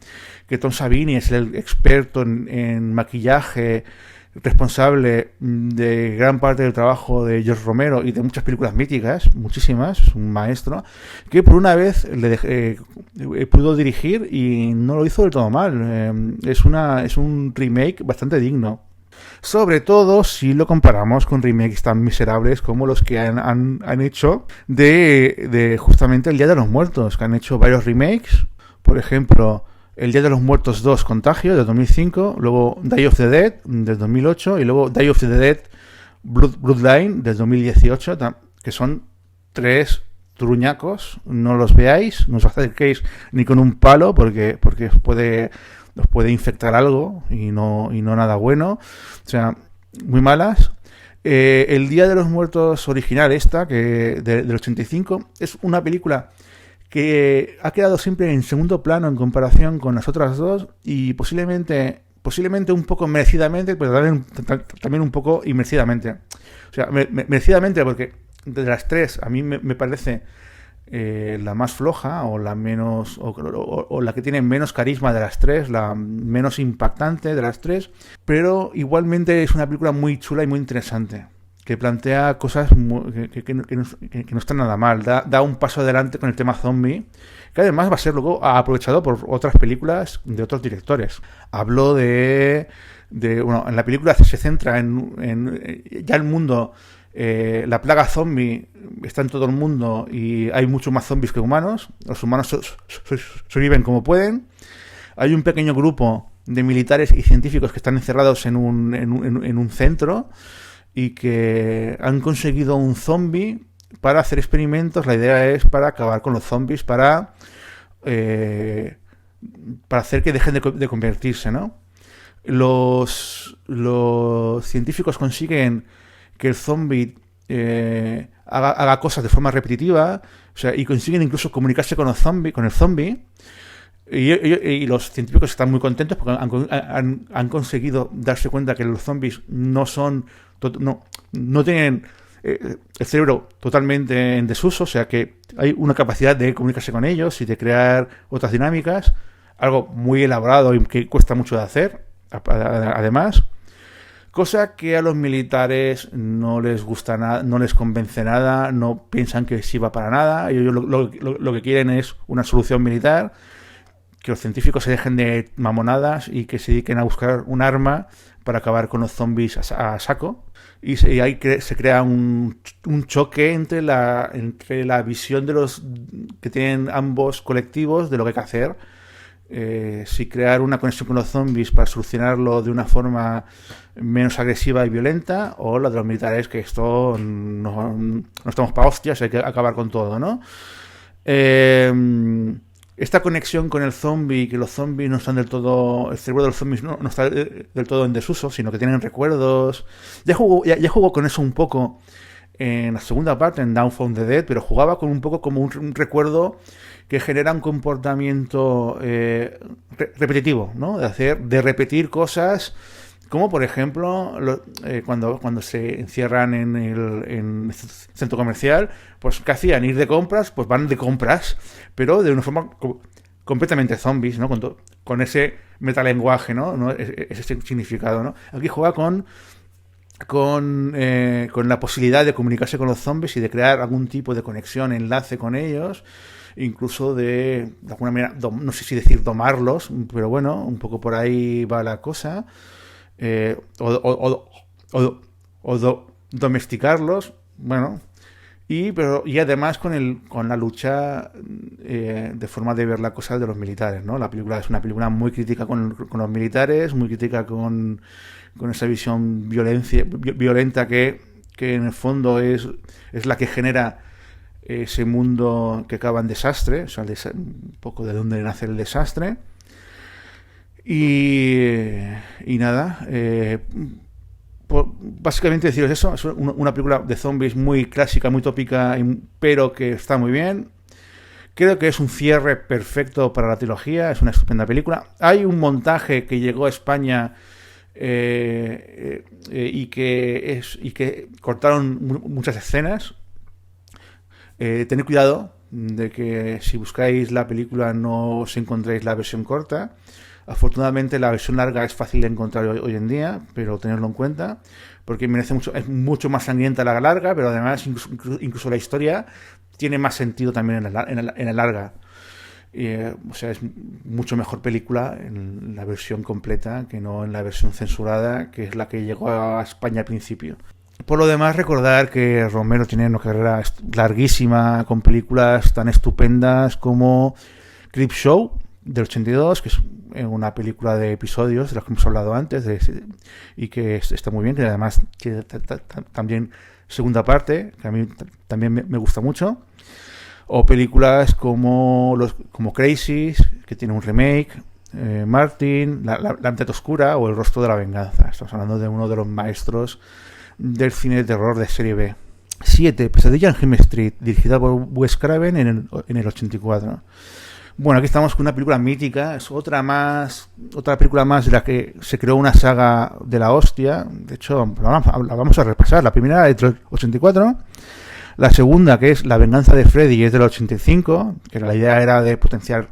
que Tom Savini es el experto en maquillaje, responsable de gran parte del trabajo de George Romero y de muchas películas míticas, muchísimas, es un maestro, que por una vez pudo dirigir y no lo hizo del todo mal. Es un remake bastante digno. Sobre todo si lo comparamos con remakes tan miserables como los que han hecho de justamente El Día de los Muertos, que han hecho varios remakes. Por ejemplo, El Día de los Muertos 2, Contagio, de 2005, luego Day of the Dead, del 2008, y luego Day of the Dead, Bloodline, del 2018, que son 3 truñacos. No los veáis, no os acerquéis ni con un palo, porque os puede infectar algo y no nada bueno. O sea, muy malas. El Día de los Muertos original, del 85, es una película que ha quedado siempre en segundo plano en comparación con las otras dos, y posiblemente un poco merecidamente, pero también un poco inmerecidamente. O sea, merecidamente porque de las tres a mí me parece la más floja, o la menos, o la que tiene menos carisma de las tres, la menos impactante de las tres, pero igualmente es una película muy chula y muy interesante, que plantea cosas que no están nada mal. Da un paso adelante con el tema zombie, que además va a ser luego aprovechado por otras películas de otros directores. Hablo bueno, en la película se centra en ya el mundo. La plaga zombie está en todo el mundo y hay mucho más zombies que humanos. Los humanos sobreviven como pueden. Hay un pequeño grupo de militares y científicos que están encerrados en un centro y que han conseguido un zombie para hacer experimentos. La idea es para acabar con los zombies, para hacer que dejen de convertirse, ¿no? Los científicos consiguen que el zombie haga cosas de forma repetitiva, o sea, y consiguen incluso comunicarse con el zombie. Y los científicos están muy contentos porque han conseguido darse cuenta que los zombies no tienen el cerebro totalmente en desuso, o sea que hay una capacidad de comunicarse con ellos y de crear otras dinámicas, algo muy elaborado y que cuesta mucho de hacer, además. Cosa que a los militares no les gusta nada, no les convence nada, no piensan que sirva para nada. Ellos lo que quieren es una solución militar, que los científicos se dejen de mamonadas y que se dediquen a buscar un arma para acabar con los zombies a saco. Y ahí se crea un choque entre la visión de los que tienen ambos colectivos de lo que hay que hacer. Si crear una conexión con los zombies para solucionarlo de una forma menos agresiva y violenta, o la de los militares, que esto no estamos para hostias, hay que acabar con todo, ¿no? Esta conexión con el zombie, que los zombies no están del todo, el cerebro de los zombies no está del todo en desuso, sino que tienen recuerdos. Ya jugó con eso un poco en la segunda parte, en Dawn of the Dead, pero jugaba con un poco como un recuerdo que genera un comportamiento repetitivo, ¿no? De repetir cosas, como por ejemplo cuando se encierran en el centro comercial, pues ¿qué hacían? Ir de compras, pues van de compras, pero de una forma completamente zombies, ¿no? Con ese metalenguaje, ¿no? Ese significado, ¿no? Aquí juega con la posibilidad de comunicarse con los zombies y de crear algún tipo de conexión, enlace con ellos, incluso de alguna manera, no sé si decir domarlos, pero bueno, un poco por ahí va la cosa, domesticarlos, bueno, y además con la lucha de forma de ver la cosa de los militares, ¿no? La película es una película muy crítica con los militares, muy crítica con esa visión violenta que en el fondo es la que genera ese mundo que acaba en desastre, o sea, un poco de dónde nace el desastre. Y nada, básicamente deciros eso, es una película de zombies muy clásica, muy tópica, pero que está muy bien. Creo que es un cierre perfecto para la trilogía, es una estupenda película. Hay un montaje que llegó a España y que cortaron muchas escenas. Tened cuidado de que si buscáis la película no os encontréis la versión corta. Afortunadamente la versión larga es fácil de encontrar hoy en día, pero tenerlo en cuenta, porque es mucho más sangrienta la larga, pero además incluso la historia tiene más sentido también en la larga. O sea, es mucho mejor película en la versión completa que no en la versión censurada, que es la que llegó a España al principio. Por lo demás, recordar que Romero tiene una carrera larguísima con películas tan estupendas como Creepshow del 82, que es una película de episodios de los que hemos hablado antes y que está muy bien, que además tiene también segunda parte, que a mí también me gusta mucho, o películas como Crazy, que tiene un remake, Martin, la mitad oscura o El rostro de la venganza. Estamos hablando de uno de los maestros del cine de terror de serie B. 7. Pesadilla en Elm Street, dirigida por Wes Craven en el 84. Bueno, aquí estamos con una película mítica, es otra película más de la que se creó una saga de la hostia. De hecho, la vamos a repasar. La primera es del 84, la segunda, que es La venganza de Freddy, es del 85, que la idea era de potenciar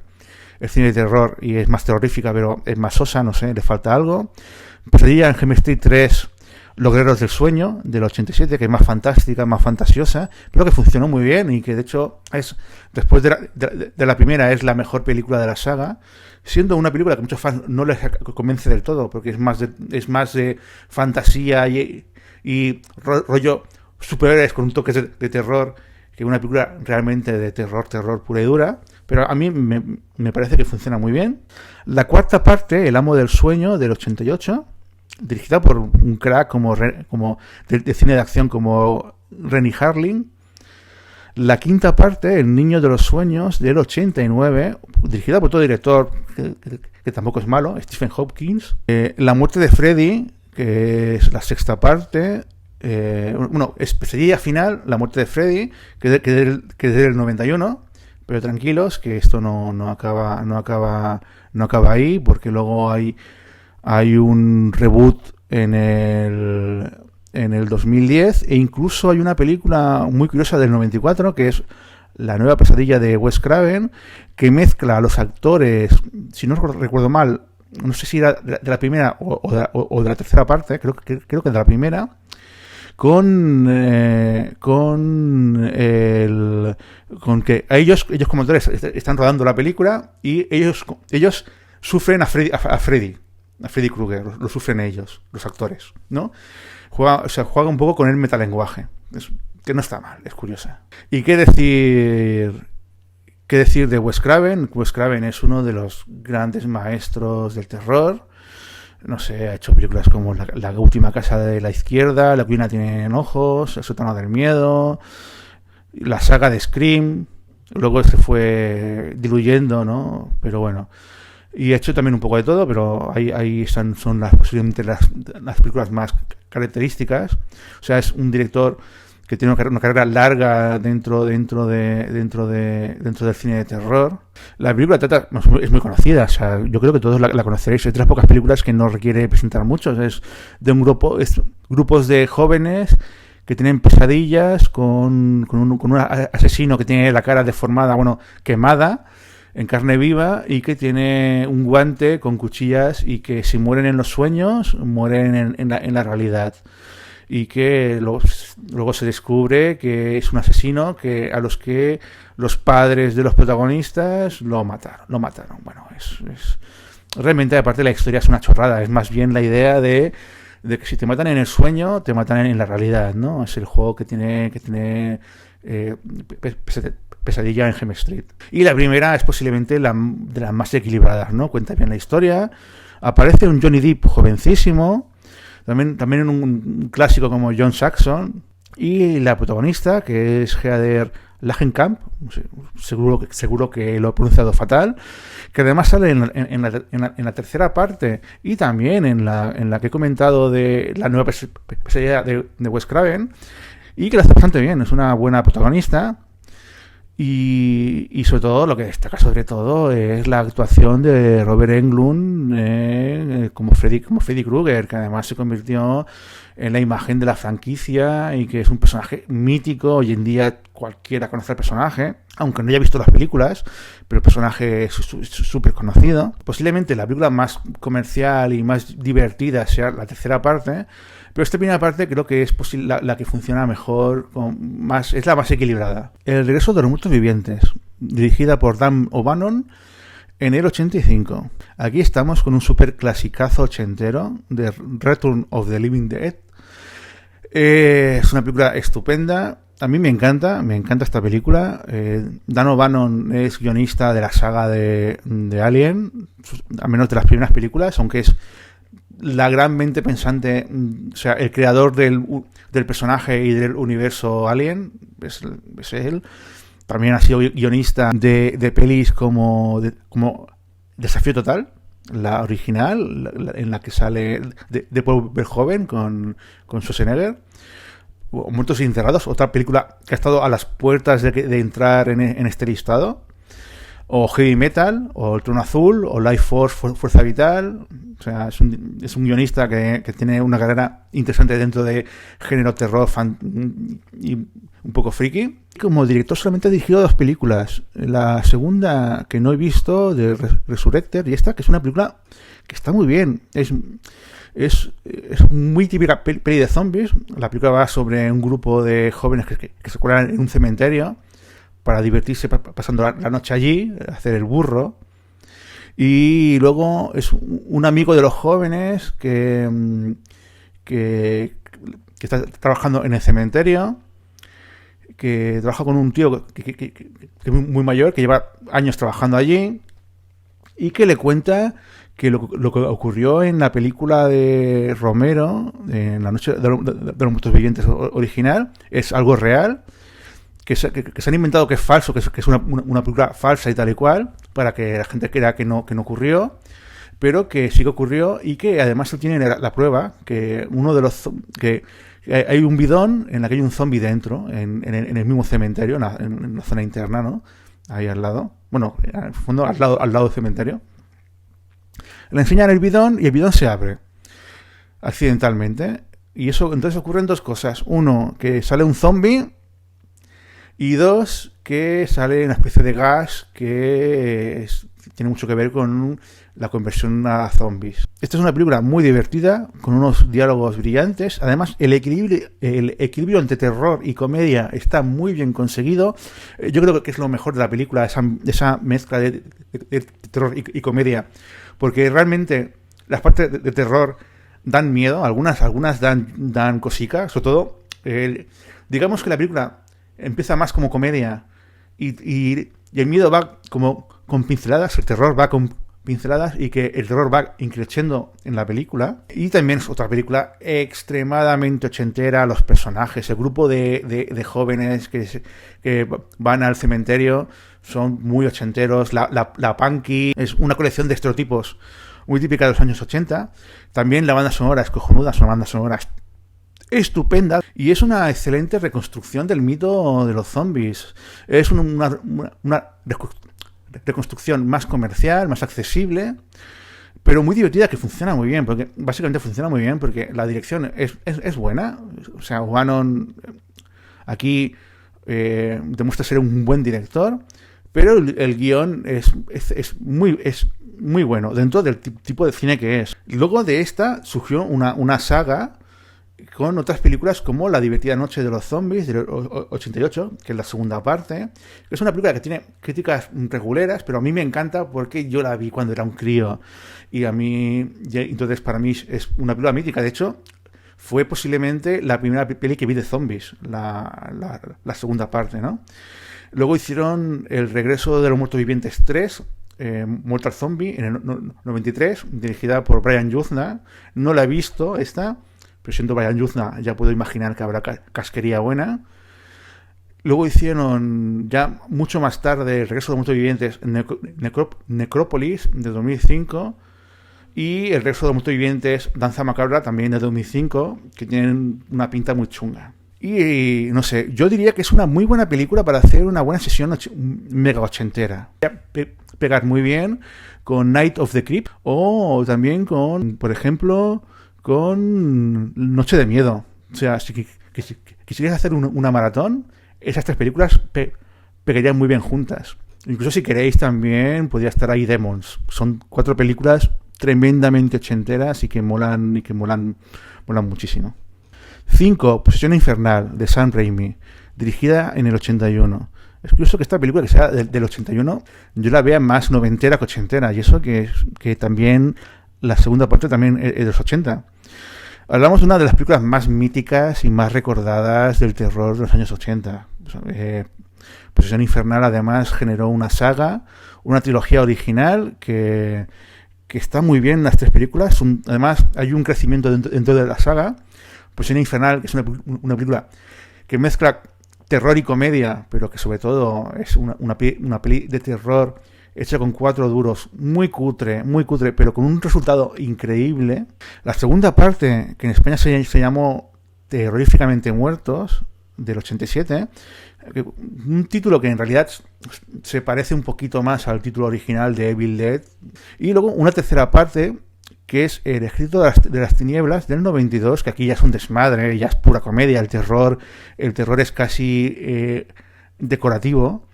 el cine de terror y es más terrorífica, pero es más sosa, no sé, le falta algo. Pesadilla en Elm Street 3, Los guerreros del sueño, del 87, que es más fantástica, más fantasiosa, pero que funcionó muy bien y que de hecho es, después de la primera, es la mejor película de la saga, siendo una película que a muchos fans no les convence del todo, porque es más de fantasía y rollo superhéroes con un toque de terror, que una película realmente de terror pura y dura, pero a mí me parece que funciona muy bien. La cuarta parte, El amo del sueño, del 88, dirigida por un crack como de cine de acción como Renny Harlin. La quinta parte, El niño de los sueños, del 89, dirigida por otro director que tampoco es malo, Stephen Hopkins. La muerte de Freddy, que es la sexta parte. Es Pesadilla final, La muerte de Freddy, que es del 91, pero tranquilos que esto no acaba ahí, porque luego hay un reboot en el 2010 e incluso hay una película muy curiosa del 94 que es La nueva pesadilla de Wes Craven, que mezcla a los actores, si no recuerdo mal, no sé si era de la primera o de la tercera parte, creo que de la primera, con que ellos como actores están rodando la película y ellos sufren a Freddy Krueger, lo sufren ellos, los actores, ¿no? Juega un poco con el metalenguaje, que no está mal, es curiosa. ¿Y qué decir de Wes Craven? Wes Craven es uno de los grandes maestros del terror. No sé, ha hecho películas como la última casa de la izquierda, La colina tiene ojos, El sótano del miedo, la saga de Scream. Luego se fue diluyendo, ¿no? Pero bueno. Y ha hecho también un poco de todo, pero ahí son posiblemente las películas más características. O sea, es un director que tiene una carrera larga dentro del cine de terror. La película es muy conocida, o sea, yo creo que todos la conoceréis. Es de las pocas películas que no requiere presentar muchos. Es de grupos de jóvenes que tienen pesadillas con un asesino que tiene la cara deformada, quemada, en carne viva, y que tiene un guante con cuchillas y que si mueren en los sueños, mueren en la realidad. Y que luego se descubre que es un asesino a los que los padres de los protagonistas lo mataron. Bueno, es realmente, aparte, la historia es una chorrada. Es más bien la idea de de que si te matan en el sueño, te matan en la realidad, ¿no? Es el juego que tiene Pesadilla en Elm Street. Y la primera es posiblemente de las más equilibradas, ¿no? Cuenta bien la historia. Aparece un Johnny Depp jovencísimo, también en un clásico como John Saxon, y la protagonista, que es Heather Langenkamp, seguro que lo he pronunciado fatal, que además sale en la tercera parte y también en la que he comentado de la nueva pesadilla de Wes Craven, y que lo hace bastante bien, es una buena protagonista. Y sobre todo, lo que destaca sobre todo es la actuación de Robert Englund como Freddy Krueger, que además se convirtió en la imagen de la franquicia y que es un personaje mítico. Hoy en día cualquiera conoce al personaje, aunque no haya visto las películas, pero el personaje es súper conocido. Posiblemente la película más comercial y más divertida sea la tercera parte, pero esta primera parte creo que es la que funciona mejor, es la más equilibrada. El regreso de los muertos vivientes, dirigida por Dan O'Bannon en el 85. Aquí estamos con un super clasicazo ochentero de Return of the Living Dead. Es una película estupenda. A mí me encanta esta película. Dan O'Bannon es guionista de la saga de Alien, al menos de las primeras películas, aunque es la gran mente pensante, o sea, el creador del personaje y del universo Alien, es él. También ha sido guionista de pelis como Desafío Total, la original, en la que sale de Paul Verhoeven con Schwarzenegger. Muertos y Enterrados, otra película que ha estado a las puertas de entrar en este listado. O Heavy Metal, o El Trono Azul, o Life Force, Fuerza Vital. O sea, es un guionista que tiene una carrera interesante dentro de género terror y un poco friki. Como director solamente ha dirigido 2 películas. La segunda que no he visto, de Resurrected, y esta, que es una película que está muy bien. Es muy típica peli de zombies. La película va sobre un grupo de jóvenes que se cuelan en un cementerio para divertirse pasando la noche allí, hacer el burro. Y luego es un amigo de los jóvenes que está trabajando en el cementerio, que trabaja con un tío que es muy mayor, que lleva años trabajando allí, y que le cuenta que lo que ocurrió en la película de Romero, en La Noche de los Muertos Vivientes original, es algo real, que se han inventado que es falso, que es una película falsa y tal y cual, para que la gente crea que no ocurrió, pero que sí que ocurrió, y que además tiene la prueba que que hay un bidón en la que hay un zombie dentro, en el mismo cementerio, en la zona interna, ¿no? Ahí al lado. Bueno, al fondo, al lado del cementerio. Le enseñan el bidón y el bidón se abre accidentalmente. Y eso, entonces ocurren 2 cosas. 1, que sale un zombie. Y 2, que sale una especie de gas que tiene mucho que ver con la conversión a zombies. Esta es una película muy divertida, con unos diálogos brillantes. Además, el equilibrio entre terror y comedia está muy bien conseguido. Yo creo que es lo mejor de la película, esa mezcla de terror y comedia. Porque realmente las partes de terror dan miedo, algunas dan cosica, sobre todo. Digamos que la película empieza más como comedia y el miedo va como con pinceladas, el terror va con pinceladas, y que el terror va increciendo en la película. Y también es otra película extremadamente ochentera, los personajes, el grupo de jóvenes que van al cementerio son muy ochenteros. La Punky es una colección de estereotipos muy típica de los años 80. También la banda sonora es cojonuda, son bandas sonoras estupenda, y es una excelente reconstrucción del mito de los zombies. Es una reconstrucción más comercial, más accesible, pero muy divertida, que funciona muy bien, porque básicamente funciona muy bien porque la dirección es buena. O sea, O'Bannon aquí demuestra ser un buen director, pero el guión es muy bueno dentro del tipo de cine que es. Luego de esta surgió una saga con otras películas como La divertida noche de los zombies, del 88, que es la segunda parte. Es una película que tiene críticas reguleras, pero a mí me encanta porque yo la vi cuando era un crío. Y a mí, entonces para mí es una película mítica. De hecho, fue posiblemente la primera peli que vi de zombies, la segunda parte, ¿no? Luego hicieron El regreso de los muertos vivientes 3, Mortal Zombie, en el 93, dirigida por Brian Yuzna. No la he visto esta, pero siendo Brian Yuzna ya puedo imaginar que habrá casquería buena. Luego hicieron, ya mucho más tarde, El regreso de los muertos vivientes, Necrópolis, de 2005, y El regreso de los muertos vivientes, Danza macabra, también de 2005, que tienen una pinta muy chunga. Y no sé, yo diría que es una muy buena película para hacer una buena sesión mega ochentera. Pegar muy bien con Night of the Creep o también con, por ejemplo, con Noche de Miedo. O sea, si quisieras hacer una maratón, esas tres películas pegarían muy bien juntas. Incluso si queréis también podría estar ahí Demons. Son 4 películas tremendamente ochenteras y que molan muchísimo. 5. Posesión infernal, de Sam Raimi, dirigida en el 81. Es curioso que esta película, que sea del 81, yo la vea más noventera que ochentera, y eso que también la segunda parte también es de los 80. Hablamos de una de las películas más míticas y más recordadas del terror de los años 80. Posesión infernal además generó una saga, una trilogía original que está muy bien en las 3 películas. Además hay un crecimiento dentro de la saga. Posesión infernal, que es una película que mezcla terror y comedia, pero que sobre todo es una peli de terror hecha con 4 duros, muy cutre, pero con un resultado increíble. La segunda parte, que en España se llamó Terroríficamente Muertos, del 87, un título que en realidad se parece un poquito más al título original de Evil Dead. Y luego una tercera parte, que es El ejército de las tinieblas, del 92, que aquí ya es un desmadre, ya es pura comedia, el terror es casi decorativo,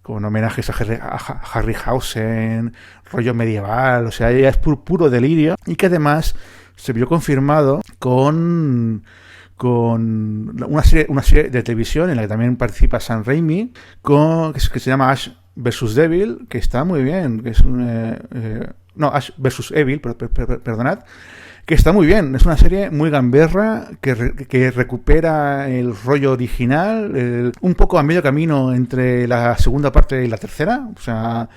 con homenajes a Harryhausen, rollo medieval, o sea, ya es puro delirio, y que además se vio confirmado con una serie de televisión en la que también participa Sam Raimi, que se llama Ash vs. Devil, que está muy bien, que es Ash vs. Evil, perdonad, que está muy bien. Es una serie muy gamberra que recupera el rollo original, un poco a medio camino entre la segunda parte y la tercera. O sea,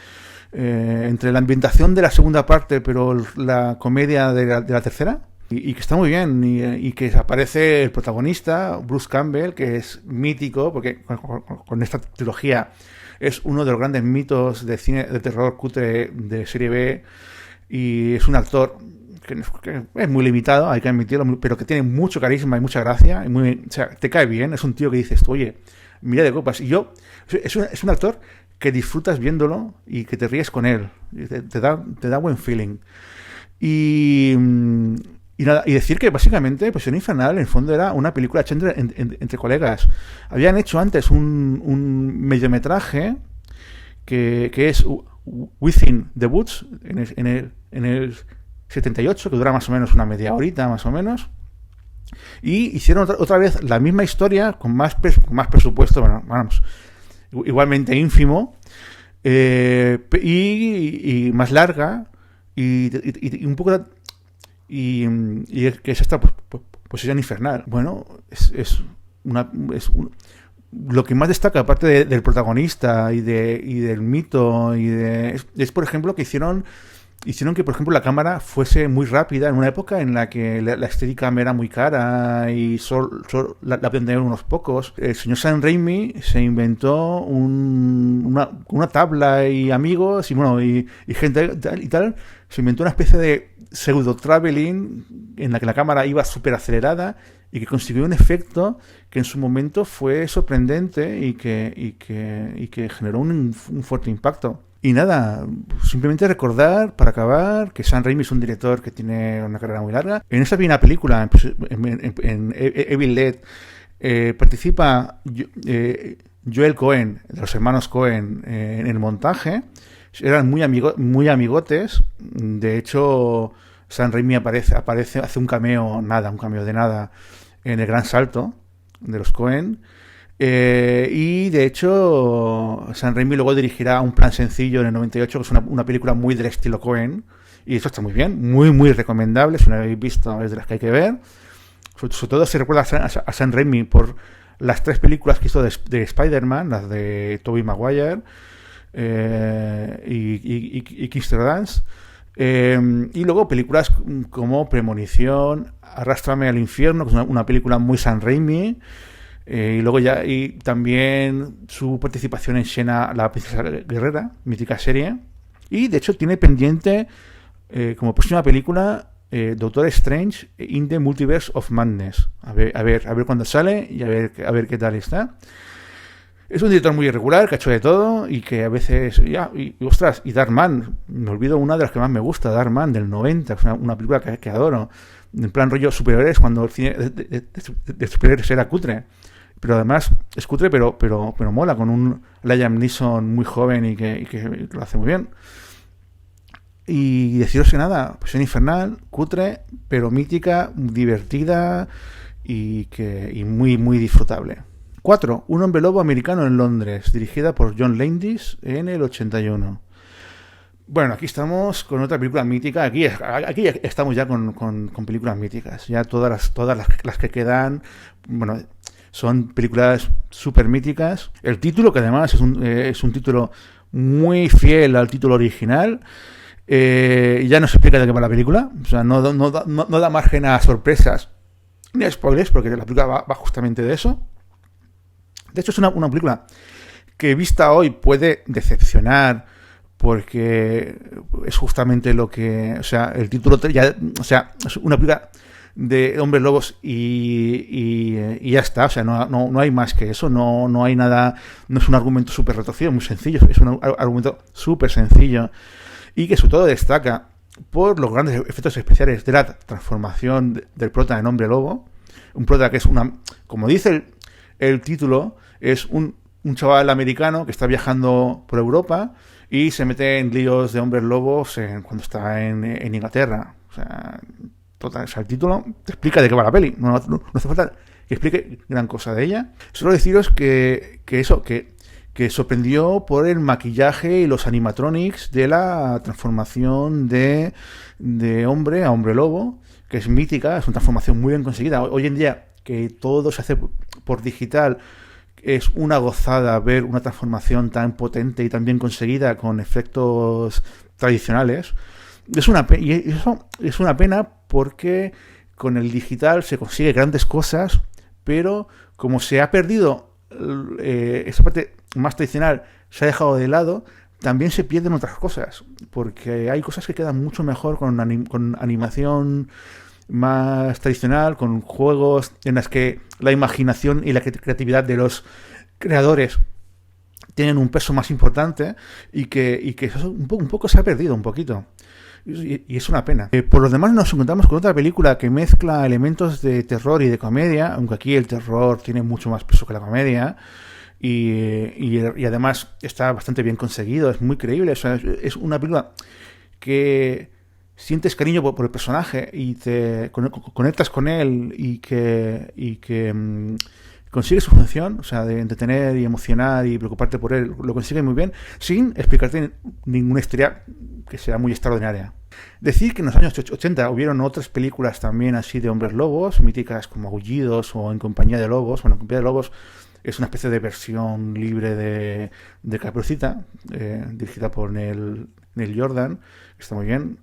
entre la ambientación de la segunda parte, pero la comedia de la tercera. Y que está muy bien, y que aparece el protagonista, Bruce Campbell, que es mítico, porque con esta trilogía es uno de los grandes mitos de cine de terror cutre de serie B, y es un actor que es muy limitado, hay que admitirlo, pero que tiene mucho carisma y mucha gracia, o sea, te cae bien, es un tío que dices, oye, mira de copas, y es un actor que disfrutas viéndolo y que te ríes con él, te da buen feeling. Y decir que básicamente Posesión Infernal en el fondo era una película hecha entre colegas. Habían hecho antes un mediometraje que es Within the Woods en el 78, que dura más o menos una media horita más o menos, y hicieron otra vez la misma historia con más presupuesto, bueno, vamos, igualmente ínfimo, y más larga, y un poco y que es esta Posesión Infernal. Bueno, lo que más destaca, aparte del protagonista y del mito, es por ejemplo que hicieron que, por ejemplo, la cámara fuese muy rápida en una época en la que la Steadicam era muy cara y solo la aprendieron unos pocos. El señor Sam Raimi se inventó una tabla y amigos y gente y tal, se inventó una especie de pseudo-traveling en la que la cámara iba súper acelerada y que consiguió un efecto que en su momento fue sorprendente y que generó un fuerte impacto. Y nada, simplemente recordar, para acabar, que Sam Raimi es un director que tiene una carrera muy larga. En esta primera película, en Evil Dead, participa Joel Cohen, de los hermanos Cohen, en el montaje. Eran muy amigotes. De hecho, Sam Raimi aparece, hace un cameo de nada, en El Gran Salto de los Coen. Y de hecho, Sam Raimi luego dirigirá Un Plan Sencillo en el 98, que es una película muy del estilo Coen. Y eso está muy bien, muy, muy recomendable. Si no lo habéis visto, es de las que hay que ver. Sobre todo si recuerda a Sam Raimi por las 3 películas que hizo de Spider-Man, las de Tobey Maguire y King's Dance. Y luego películas como Premonición, Arrástrame al infierno, que es una película muy Sam Raimi. Y luego y también su participación en Xena, la princesa guerrera, mítica serie. Y de hecho tiene pendiente como próxima película Doctor Strange in the Multiverse of Madness. A ver cuándo sale y a ver qué tal está. Es un director muy irregular, que ha hecho de todo y que a veces... ostras, y Darkman, me olvido una de las que más me gusta, Darkman, del 90, es una película que adoro. En plan rollo superhéroes, cuando el cine de superhéroes era cutre. Pero además es cutre, pero mola, con un Liam Neeson muy joven y que lo hace muy bien. Y deciros que nada, pues es infernal, cutre, pero mítica, divertida y muy, muy disfrutable. 4. Un hombre lobo americano en Londres, dirigida por John Landis en el 81. Bueno, aquí estamos con otra película mítica. Aquí estamos ya con películas míticas. Ya todas las que quedan, bueno, son películas súper míticas. El título, que además es un título muy fiel al título original. Ya no se explica de qué va la película. O sea, no da margen a sorpresas ni a spoilers, porque la película va justamente de eso. De hecho, es una película que vista hoy puede decepcionar, porque es justamente lo que... O sea, el título ya... O sea, es una película de hombres lobos y ya está. O sea, no hay más que eso. No hay nada... No es un argumento súper retorcido, muy sencillo. Es un argumento súper sencillo y que sobre todo destaca por los grandes efectos especiales de la transformación del prota en hombre lobo. Un prota que es como dice el título, es un chaval americano que está viajando por Europa y se mete en líos de hombres lobos cuando está en Inglaterra. O sea, el título te explica de qué va la peli. No hace falta que explique gran cosa de ella. Solo deciros que sorprendió por el maquillaje y los animatronics de la transformación de hombre a hombre lobo, que es mítica, es una transformación muy bien conseguida. Hoy en día, que todo se hace por digital, es una gozada ver una transformación tan potente y tan bien conseguida con efectos tradicionales. Y eso es una pena, porque con el digital se consigue grandes cosas, pero como se ha perdido esa parte más tradicional, se ha dejado de lado, también se pierden otras cosas, porque hay cosas que quedan mucho mejor con animación más tradicional, con juegos en las que la imaginación y la creatividad de los creadores tienen un peso más importante, y que eso un poco se ha perdido un poquito. Y es una pena. Por lo demás, nos encontramos con otra película que mezcla elementos de terror y de comedia, aunque aquí el terror tiene mucho más peso que la comedia. Y además está bastante bien conseguido, es muy creíble. O sea, es una película que sientes cariño por el personaje y te conectas con él, y que consigue su función, o sea, de entretener y emocionar y preocuparte por él. Lo consigue muy bien, sin explicarte ninguna historia que sea muy extraordinaria. Decir que en los años 80 hubieron otras películas también así de hombres lobos, míticas como Aullidos o En compañía de lobos. Bueno, En compañía de lobos es una especie de versión libre de Caperucita, dirigida por Neil Jordan, que está muy bien.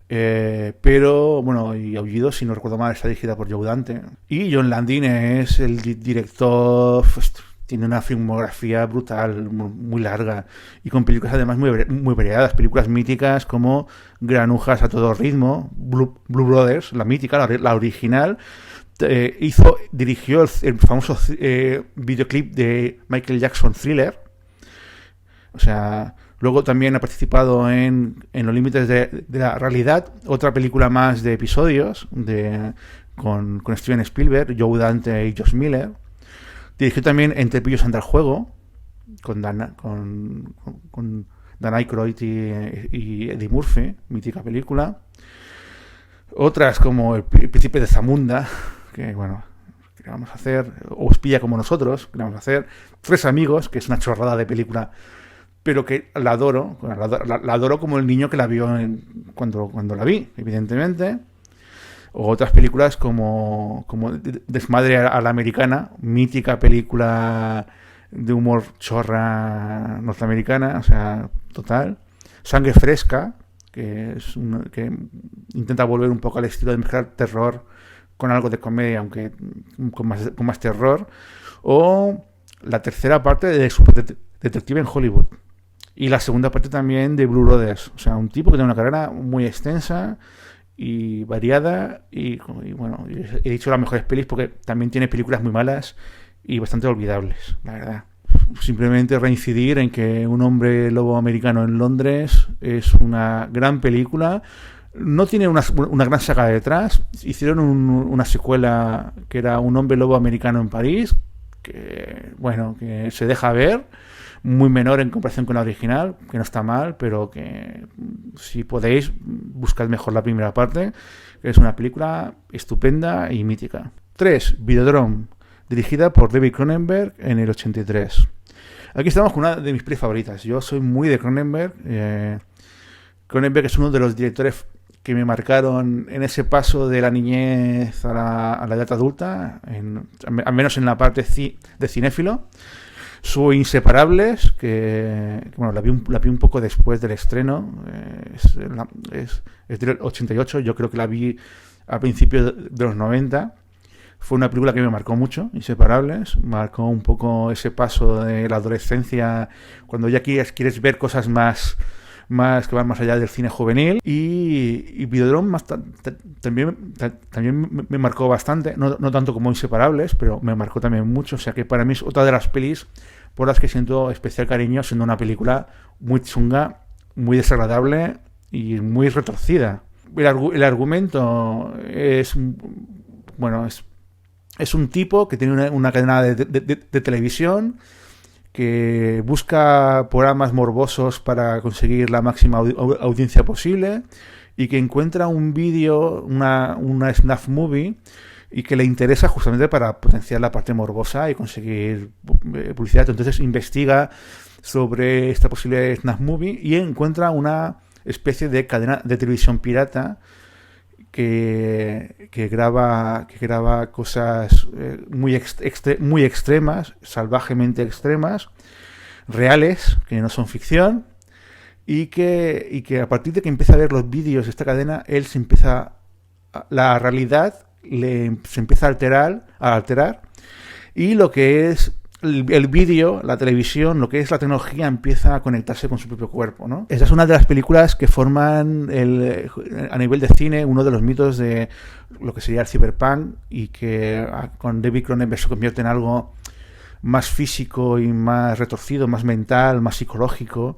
Pero, bueno, y Aullidos, si no recuerdo mal, está dirigida por Joe Dante. Y John Landis es el director, pues, tiene una filmografía brutal, muy larga, y con películas además muy variadas. Películas míticas como Granujas a todo ritmo, Blue Brothers, la mítica, la original. Dirigió el famoso videoclip de Michael Jackson, Thriller. O sea, luego también ha participado en Los límites de la realidad, otra película más de episodios con Steven Spielberg, Joe Dante y Josh Miller. Dirigió también Entre pillos anda el juego, con Dan Aykroyd y Eddie Murphy, mítica película. Otras como El príncipe de Zamunda, que bueno, ¿Qué vamos a hacer? O espía como nosotros, ¿qué vamos a hacer? Tres amigos, que es una chorrada de película, pero que la adoro, la adoro como el niño que la vio cuando la vi, evidentemente. O otras películas como Desmadre a la Americana, mítica película de humor chorra norteamericana, o sea, total. Sangre Fresca, que intenta volver un poco al estilo de mezclar terror con algo de comedia, aunque con más terror. O la tercera parte de Super Detective en Hollywood. Y la segunda parte también de Blue Brothers. O sea, un tipo que tiene una carrera muy extensa y variada. Y bueno, he dicho las mejores pelis porque también tiene películas muy malas y bastante olvidables, la verdad. Simplemente reincidir en que Un hombre lobo americano en Londres es una gran película. No tiene una gran saga detrás. Hicieron una secuela que era Un hombre lobo americano en París, que bueno, que se deja ver, muy menor en comparación con la original, que no está mal, pero que si podéis buscad mejor la primera parte, que es una película estupenda y mítica. 3. Videodrome, dirigida por David Cronenberg en el 83. Aquí estamos con una de mis pelis favoritas. Yo soy muy de Cronenberg. Cronenberg es uno de los directores que me marcaron en ese paso de la niñez a la edad adulta, al menos en la parte de cinéfilo. Su Inseparables, que bueno, la vi un poco después del estreno, es del 88, yo creo que la vi a principios de los 90. Fue una película que me marcó mucho, Inseparables, marcó un poco ese paso de la adolescencia, cuando ya quieres ver cosas más que van más allá del cine juvenil. Y Videodrome también me marcó bastante, no tanto como Inseparables, pero me marcó también mucho. O sea que para mí es otra de las pelis por las que siento especial cariño, siendo una película muy chunga, muy desagradable y muy retorcida. El argumento es, bueno, es un tipo que tiene una cadena de televisión que busca programas morbosos para conseguir la máxima audiencia posible y que encuentra un vídeo, una snuff movie, y que le interesa justamente para potenciar la parte morbosa y conseguir publicidad. Entonces investiga sobre esta posible snuff movie y encuentra una especie de cadena de televisión pirata que graba cosas muy extremas, salvajemente extremas, reales, que no son ficción, y que a partir de que empieza a ver los vídeos de esta cadena, la realidad se empieza a alterar, y lo que es el vídeo, la televisión, lo que es la tecnología, empieza a conectarse con su propio cuerpo, ¿no? Esa es una de las películas que forman a nivel de cine uno de los mitos de lo que sería el cyberpunk, y que con David Cronenberg se convierte en algo más físico y más retorcido, más mental, más psicológico,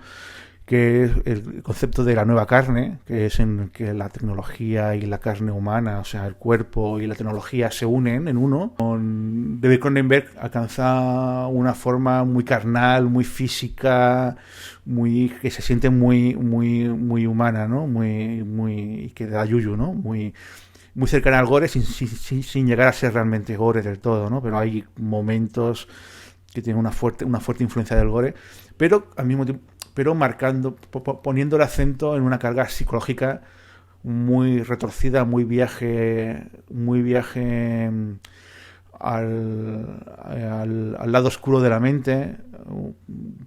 que es el concepto de la nueva carne, que es en que la tecnología y la carne humana, o sea, el cuerpo y la tecnología se unen en uno. Con David Cronenberg alcanza una forma muy carnal, muy física, que se siente muy humana, ¿no? Que da yuyu, ¿no? Muy cercana al gore sin llegar a ser realmente gore del todo, ¿no? Pero hay momentos que tienen una fuerte influencia del gore, pero al mismo tiempo poniendo el acento en una carga psicológica muy retorcida, muy viaje al lado oscuro de la mente, un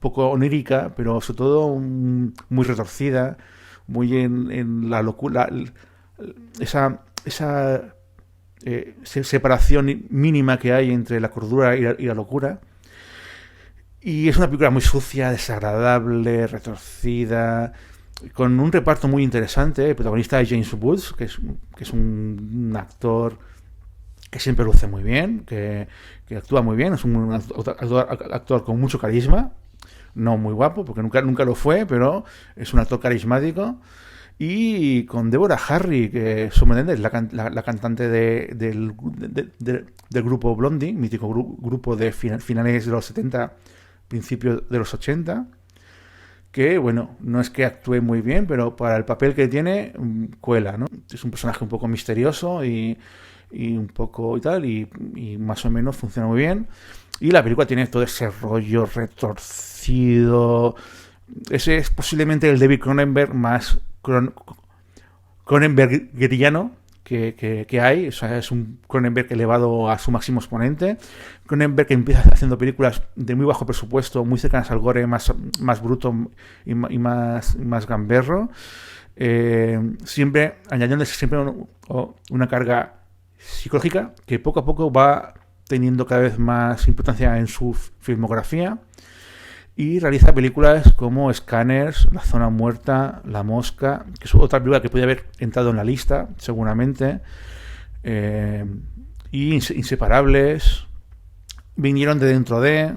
poco onírica, pero sobre todo muy retorcida, muy en la locura, esa separación mínima que hay entre la cordura y la locura. Y es una película muy sucia, desagradable, retorcida, con un reparto muy interesante. El protagonista es James Woods, que es un actor que siempre luce muy bien, que actúa muy bien, es un actor con mucho carisma, no muy guapo, porque nunca lo fue, pero es un actor carismático. Y con Deborah Harry, que es la cantante del grupo Blondie, mítico grupo de finales de los 70, principios de los 80, que bueno, no es que actúe muy bien, pero para el papel que tiene cuela, ¿no? Es un personaje un poco misterioso y y un poco y tal, y más o menos funciona muy bien. Y la película tiene todo ese rollo retorcido. Ese es posiblemente el David Cronenberg más Cronenbergiano que hay. O sea, es un Cronenberg elevado a su máximo exponente. Cronenberg que empieza haciendo películas de muy bajo presupuesto, muy cercanas al gore, más bruto y más gamberro. Siempre añadiéndose siempre una carga psicológica que poco a poco va teniendo cada vez más importancia en su filmografía, y realiza películas como Scanners, La Zona Muerta, La Mosca, que es otra película que puede haber entrado en la lista seguramente, y Inseparables, Vinieron de dentro de,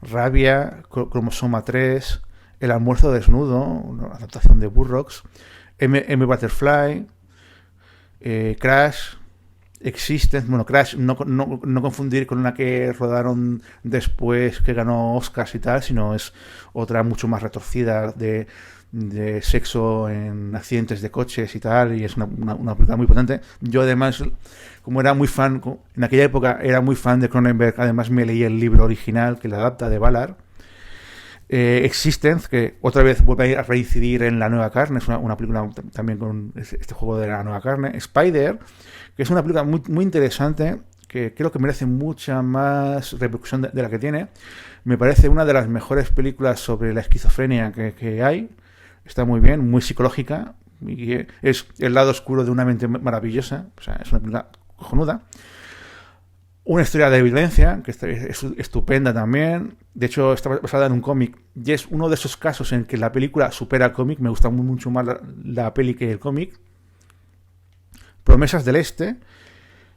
Rabia, Cromosoma 3, El almuerzo desnudo, una adaptación de Burroughs, M. Butterfly, Crash, Existence, bueno, Crash, no confundir con una que rodaron después, que ganó Oscars y tal, sino es otra mucho más retorcida de sexo en accidentes de coches y tal, y es una película muy potente. Yo además, como era muy fan, en aquella época era muy fan de Cronenberg, además me leí el libro original que la adapta de Ballard. Existence, que otra vez vuelve a reincidir en La Nueva Carne, es una película también con este juego de la nueva carne. Spider, que es una película muy, muy interesante, que creo que merece mucha más repercusión de la que tiene. Me parece una de las mejores películas sobre la esquizofrenia que hay. Está muy bien, muy psicológica, y es el lado oscuro de una mente maravillosa. O sea, es una película cojonuda. Una historia de violencia, que es estupenda también. De hecho, está basada en un cómic. Y es uno de esos casos en que la película supera al cómic. Me gusta mucho más la peli que el cómic. Promesas del Este,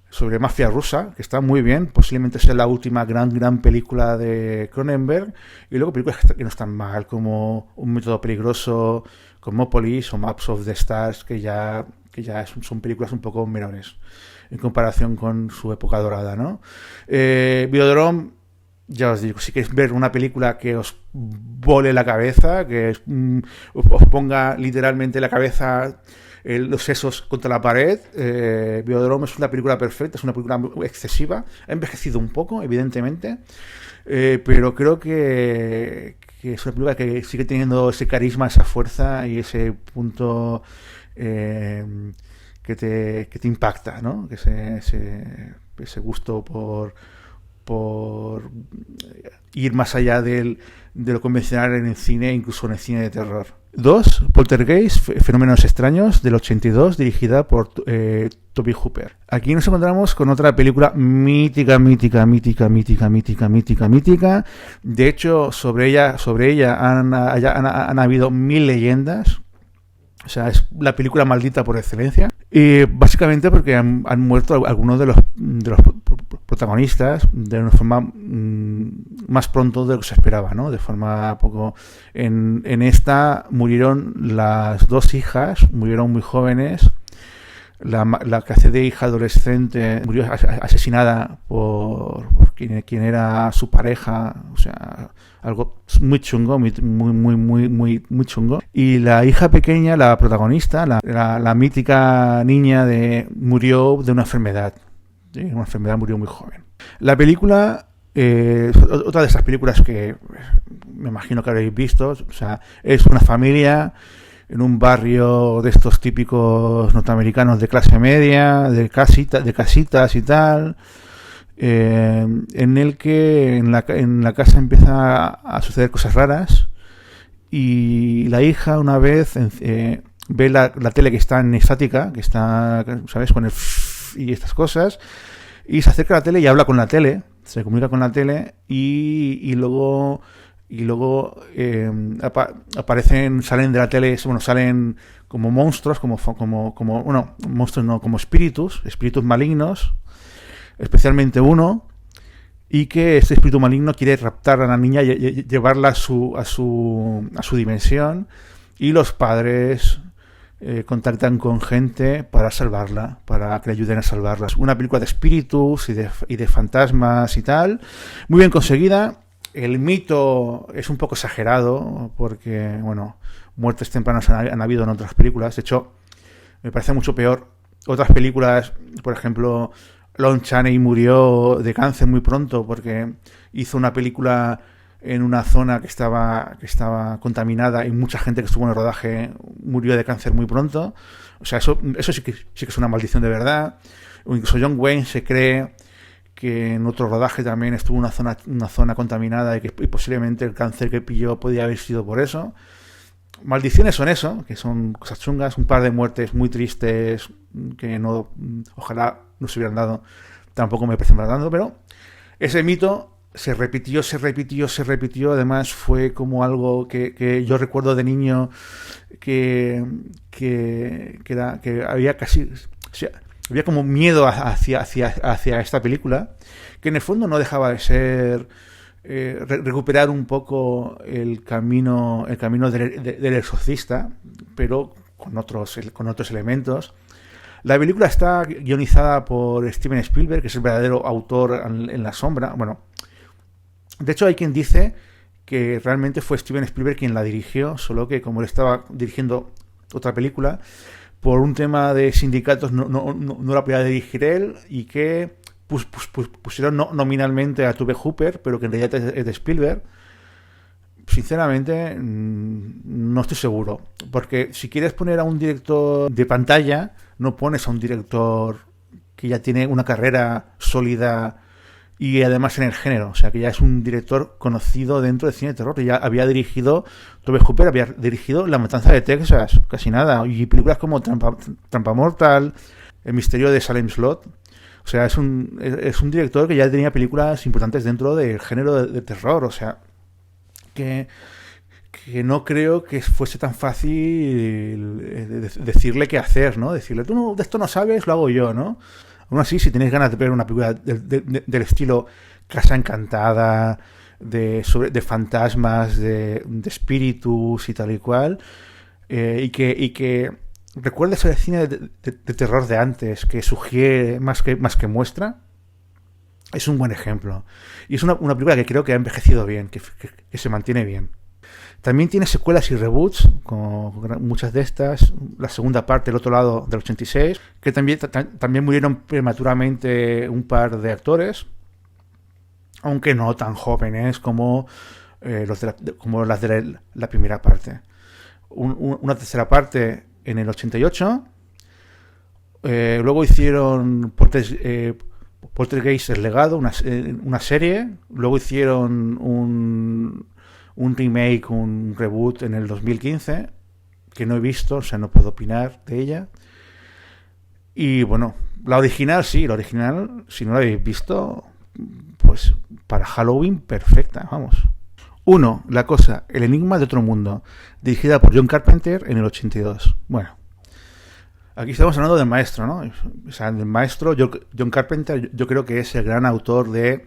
sobre mafia rusa, que está muy bien. Posiblemente sea la última gran película de Cronenberg. Y luego películas que no están mal, como Un método peligroso, Cosmópolis o Maps of the Stars, que ya son películas un poco menores en comparación con su época dorada, ¿no? Videodrome, ya os digo, si queréis ver una película que os vole la cabeza, que os ponga literalmente la cabeza, los sesos contra la pared, Videodrome es una película perfecta, es una película excesiva, ha envejecido un poco, evidentemente, pero creo que es una película que sigue teniendo ese carisma, esa fuerza y ese punto que te impacta, ¿no? Que ese gusto por ir más allá de lo convencional en el cine, incluso en el cine de terror. 2. Poltergeist, Fenómenos Extraños, del 82, dirigida por Tobe Hooper. Aquí nos encontramos con otra película mítica. De hecho, sobre ella han habido 1000 leyendas. O sea, es la película maldita por excelencia. Y básicamente porque han muerto algunos de los protagonistas de una forma más pronto de lo que se esperaba, ¿no? De forma poco... En esta murieron las 2 hijas, murieron muy jóvenes. La que hace de hija adolescente murió asesinada por quien era su pareja, o sea, algo muy chungo, muy chungo. Y la hija pequeña, la protagonista, la mítica niña, murió de una enfermedad. Una enfermedad, murió muy joven. La película, otra de esas películas que me imagino que habréis visto, o sea, es una familia en un barrio de estos típicos norteamericanos de clase media, de casitas y tal, en el que en la casa empieza a suceder cosas raras, y la hija una vez ve la tele que está en estática, que está, ¿sabes?, con el y estas cosas, y se acerca a la tele y habla con la tele, se comunica con la tele, y luego salen de la tele, bueno, salen como monstruos, monstruos no, como espíritus malignos, especialmente uno, y que este espíritu maligno quiere raptar a la niña y llevarla a su dimensión, y los padres contactan con gente para salvarla, para que le ayuden a salvarla. Una película de espíritus y de fantasmas y tal, muy bien conseguida. El mito es un poco exagerado porque, bueno, muertes tempranas han habido en otras películas. De hecho, me parece mucho peor otras películas, por ejemplo, Lon Chaney murió de cáncer muy pronto porque hizo una película en una zona que estaba contaminada y mucha gente que estuvo en el rodaje murió de cáncer muy pronto. O sea, eso sí que es una maldición de verdad. O incluso John Wayne se cree que en otro rodaje también estuvo en una zona contaminada y posiblemente el cáncer que pilló podía haber sido por eso. Maldiciones son eso, que son cosas chungas, un par de muertes muy tristes que no, ojalá no se hubieran dado, tampoco me parecen dando, pero ese mito se repitió, además fue como algo que yo recuerdo de niño que había casi, o sea, había como miedo hacia esta película, que en el fondo no dejaba de ser recuperar un poco el camino del exorcista, pero con otros elementos. La película está guionizada por Steven Spielberg, que es el verdadero autor en la sombra. Bueno, de hecho hay quien dice que realmente fue Steven Spielberg quien la dirigió, solo que como él estaba dirigiendo otra película, por un tema de sindicatos no la podía dirigir él y que pusieron nominalmente a Tobe Hooper, pero que en realidad es de Spielberg. Sinceramente, no estoy seguro. Porque si quieres poner a un director de pantalla, no pones a un director que ya tiene una carrera sólida y además en el género. O sea, que ya es un director conocido dentro del cine de terror. Ya había dirigido, Tobe Hooper había dirigido La Matanza de Texas, casi nada. Y películas como Trampa Mortal, El misterio de Salem Slot. O sea, es un director que ya tenía películas importantes dentro del género de terror. O sea, que no creo que fuese tan fácil decirle qué hacer, ¿no? Decirle, tú de esto no sabes, lo hago yo, ¿no? Aún así, si tenéis ganas de ver una película del estilo Casa Encantada, de fantasmas, de espíritus y tal y cual, y que recuerdes el cine de terror de antes, que sugiere más que muestra, es un buen ejemplo. Y es una película que creo que ha envejecido bien, que se mantiene bien. También tiene secuelas y reboots, como muchas de estas. La segunda parte, El otro lado, del 86, que también murieron prematuramente un par de actores, aunque no tan jóvenes como, como las de la primera parte. Una tercera parte en el 88. Luego hicieron Poltergeist El legado, una serie. Luego hicieron un remake, un reboot en el 2015, que no he visto, o sea, no puedo opinar de ella. Y bueno, la original, si no la habéis visto, pues para Halloween, perfecta, vamos. 1. La cosa, El enigma de otro mundo, dirigida por John Carpenter en el 82. Bueno, aquí estamos hablando del maestro, ¿no? O sea, el maestro John Carpenter, yo creo que es el gran autor de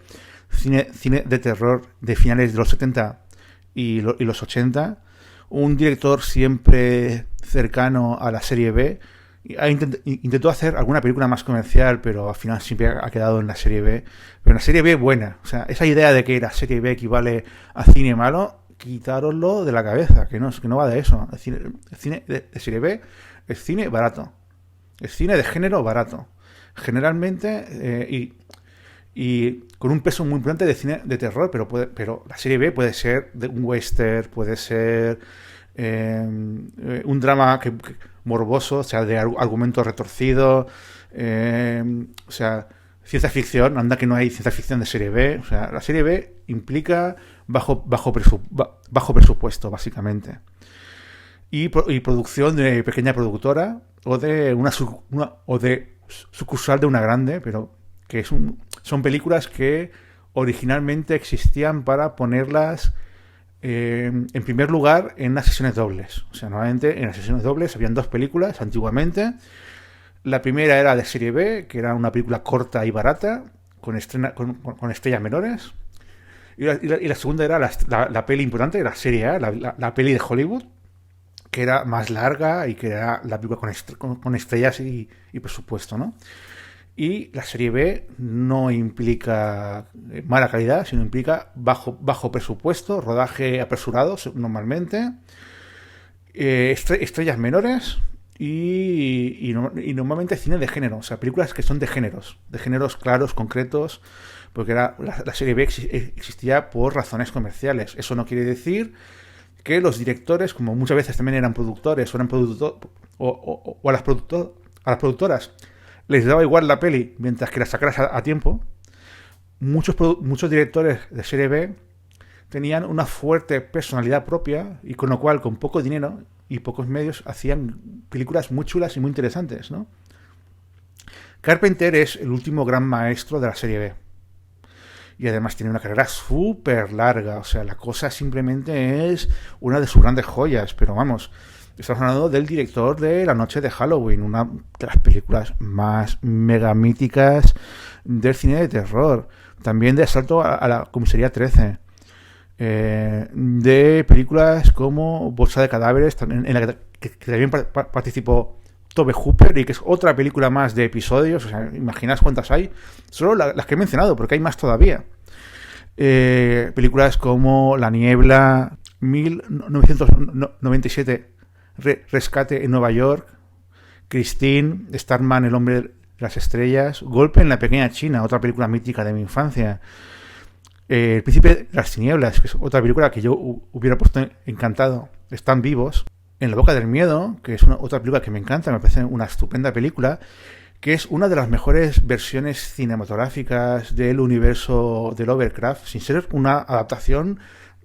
cine de terror de finales de los 70 y los 80. Un director siempre cercano a la serie B. Intentó hacer alguna película más comercial, pero al final siempre ha quedado en la serie B. Pero en la serie B buena. O sea, esa idea de que la serie B equivale a cine malo, quitároslo de la cabeza, que no va de eso. El cine de serie B es cine barato. Es cine de género barato. Generalmente, y con un peso muy importante de cine de terror, pero la serie B puede ser de un western, puede ser un drama morboso, o sea, de argumento retorcido, o sea, ciencia ficción. Anda que no hay ciencia ficción de serie B. O sea, la serie B implica bajo presupuesto, básicamente. Y producción de pequeña productora o de una sucursal de una grande, pero que son películas que originalmente existían para ponerlas en primer lugar en las sesiones dobles. O sea, normalmente en las sesiones dobles habían dos películas antiguamente. La primera era de serie B, que era una película corta y barata, con estrellas menores. Y la segunda era la peli importante, la serie A, la peli de Hollywood, que era más larga y que era la película con estrellas y presupuesto, ¿no? Y la serie B no implica mala calidad, sino implica bajo presupuesto, rodaje apresurado normalmente, estrellas menores y normalmente cine de género, o sea, películas que son de géneros claros, concretos, porque la serie B existía por razones comerciales. Eso no quiere decir que los directores, como muchas veces también eran productores o eran o a a las productoras les daba igual la peli mientras que la sacaras a tiempo, muchos directores de serie B tenían una fuerte personalidad propia y con lo cual, con poco dinero y pocos medios, hacían películas muy chulas y muy interesantes, ¿no? Carpenter es el último gran maestro de la serie B. Y además tiene una carrera súper larga. O sea, la cosa simplemente es una de sus grandes joyas. Pero vamos, estamos hablando del director de La Noche de Halloween, una de las películas más mega míticas del cine de terror. También de Asalto a la Comisaría 13. De películas como Bolsa de Cadáveres, en la que también participó Tobe Hooper, y que es otra película más de episodios. O sea, imaginas cuántas hay. Solo las que he mencionado, porque hay más todavía. Películas como La Niebla, 1997, Rescate en Nueva York, Christine, Starman, El hombre de las estrellas, Golpe en la pequeña China, otra película mítica de mi infancia. El príncipe de las tinieblas, que es otra película que yo hubiera puesto encantado. Están vivos. En la boca del miedo, que es otra película que me encanta, me parece una estupenda película, que es una de las mejores versiones cinematográficas del universo de Lovecraft, sin ser una adaptación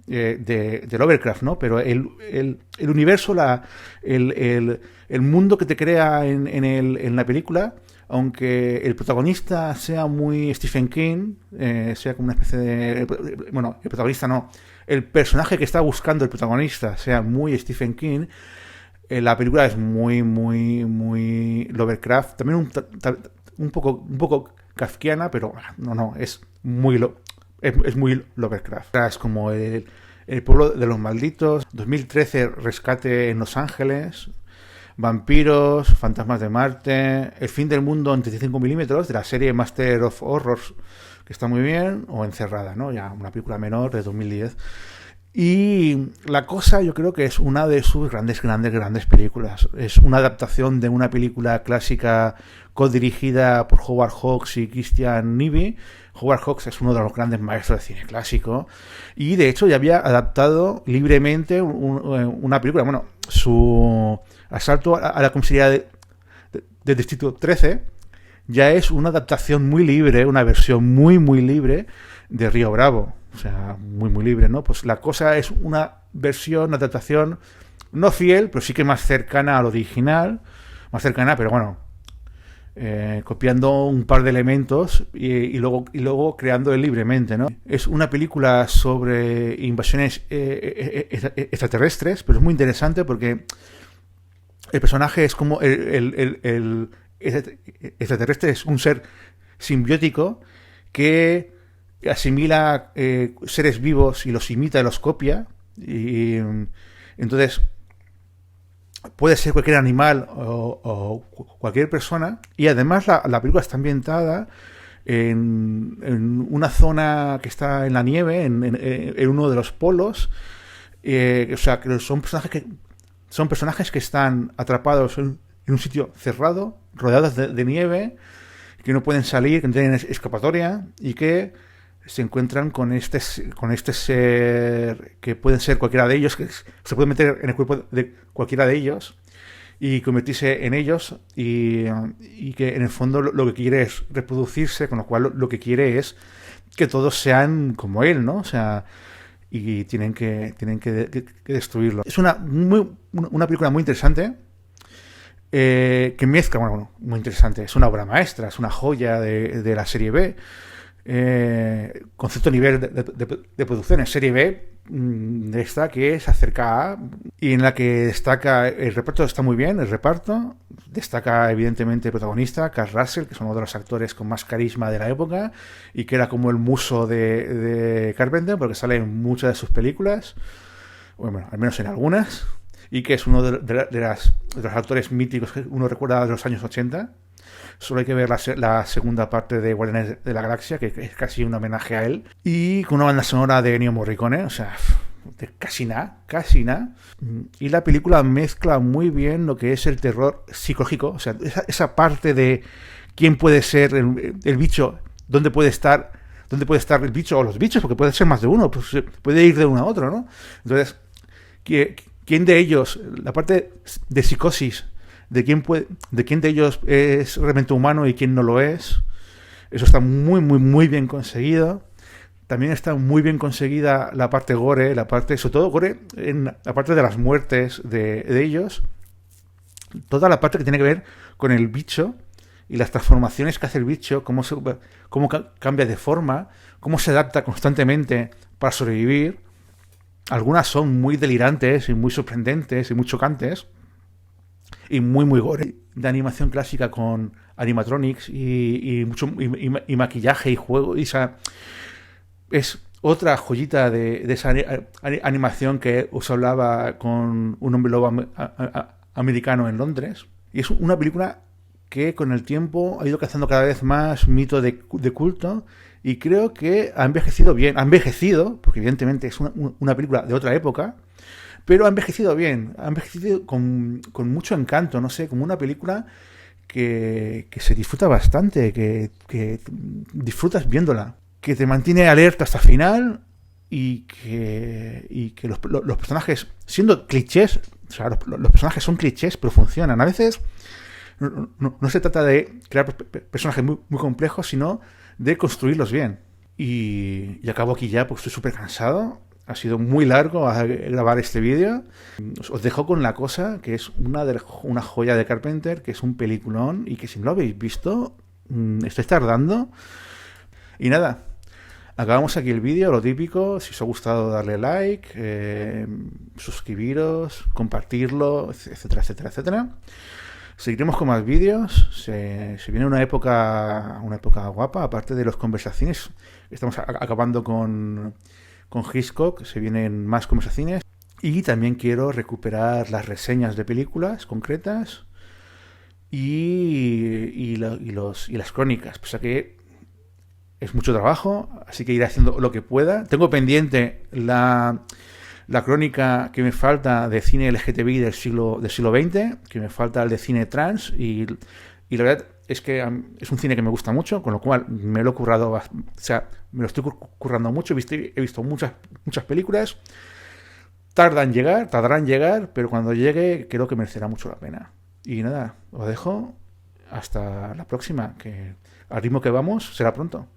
de Lovecraft, ¿no? Pero el universo, el mundo que te crea en la película, aunque el protagonista sea muy Stephen King, sea como una especie de... Bueno, el protagonista no. El personaje que está buscando el protagonista sea muy Stephen King, la película es muy, muy, muy Lovecraft. También un poco kafkiana, pero no, es muy, es muy Lovecraft. Es como el pueblo de los malditos, 2013, Rescate en Los Ángeles, Vampiros, Fantasmas de Marte, El fin del mundo en 35 milímetros, de la serie Master of Horrors, que está muy bien, o Encerrada, ¿no? Ya una película menor de 2010. Y La Cosa, yo creo que es una de sus grandes películas. Es una adaptación de una película clásica codirigida por Howard Hawks y Christian Nyby. Howard Hawks es uno de los grandes maestros de cine clásico y de hecho ya había adaptado libremente una película. Bueno, su Asalto a la Comisaría de Distrito 13 ya es una adaptación muy libre, una versión muy, muy libre de Río Bravo. O sea, muy, muy libre, ¿no? Pues La Cosa es una versión, una adaptación no fiel, pero sí que más cercana al original. Más cercana, pero bueno, copiando un par de elementos y luego creando libremente, ¿no? Es una película sobre invasiones extraterrestres, pero es muy interesante porque el personaje es como el extraterrestre es un ser simbiótico que asimila seres vivos y los imita y los copia, y entonces puede ser cualquier animal o cualquier persona. Y además la película está ambientada en una zona que está en la nieve, en uno de los polos. O sea, que son personajes que están atrapados en un sitio cerrado, rodeados de nieve, que no pueden salir, que no tienen escapatoria, y que se encuentran con este ser que pueden ser cualquiera de ellos, que se puede meter en el cuerpo de cualquiera de ellos y convertirse en ellos, y que en el fondo lo que quiere es reproducirse, con lo cual lo que quiere es que todos sean como él, ¿no? O sea, y tienen que destruirlo. Es una película muy interesante, que mezcla, bueno, muy interesante, es una obra maestra, es una joya de la serie B. Con cierto nivel de producción en serie B, de esta que se acerca a, y en la que destaca el reparto. Está muy bien el reparto, destaca evidentemente el protagonista Kurt Russell, que es uno de los actores con más carisma de la época y que era como el muso de Carpenter, porque sale en muchas de sus películas, bueno, al menos en algunas, y que es uno de los actores míticos que uno recuerda de los años 80. Solo hay que ver la segunda parte de Guardianes de la Galaxia, que es casi un homenaje a él. Y con una banda sonora de Ennio Morricone. O sea, de casi nada, casi nada. Y la película mezcla muy bien lo que es el terror psicológico, o sea, esa parte de quién puede ser el bicho, dónde puede estar el bicho o los bichos, porque puede ser más de uno, pues puede ir de uno a otro, ¿no? Entonces, ¿quién de ellos, la parte de psicosis, de quién de ellos es realmente humano y quién no lo es? Eso está muy, muy, muy bien conseguido. También está muy bien conseguida la parte gore, sobre todo gore en la parte de las muertes de ellos. Toda la parte que tiene que ver con el bicho y las transformaciones que hace el bicho, cómo cambia de forma, cómo se adapta constantemente para sobrevivir. Algunas son muy delirantes y muy sorprendentes y muy chocantes y muy, muy gore. De animación clásica con animatronics y maquillaje y juego. Es otra joyita de esa animación que os hablaba con un hombre lobo americano en Londres. Y es una película que con el tiempo ha ido cazando cada vez más mito de culto y creo que ha envejecido bien. Ha envejecido, porque evidentemente es una película de otra época, pero ha envejecido bien, ha envejecido con mucho encanto, no sé, como una película que se disfruta bastante, que disfrutas viéndola, que te mantiene alerta hasta el final y que los personajes, siendo clichés, o sea, los personajes son clichés, pero funcionan. A veces no se trata de crear personajes muy, muy complejos, sino de construirlos bien. Y acabo aquí ya, porque estoy súper cansado. Ha sido muy largo grabar este vídeo. Os dejo con La Cosa, que es una joya de Carpenter, que es un peliculón y que si no lo habéis visto, estáis tardando. Y nada, acabamos aquí el vídeo, lo típico. Si os ha gustado, darle like, suscribiros, compartirlo, etcétera, etcétera, etcétera. Seguiremos con más vídeos. Se viene una época guapa, aparte de las conversaciones. Estamos acabando con Hitchcock, se vienen más conversaciones. Y también quiero recuperar las reseñas de películas concretas y las crónicas. Pues que es mucho trabajo, así que iré haciendo lo que pueda. Tengo pendiente la crónica que me falta de cine LGTBI del siglo XX, que me falta el de cine trans, y la verdad es que es un cine que me gusta mucho, con lo cual me lo he currado, o sea, me lo estoy currando mucho. He visto muchas películas, tardarán en llegar, pero cuando llegue creo que merecerá mucho la pena. Y nada, os dejo hasta la próxima, que al ritmo que vamos será pronto.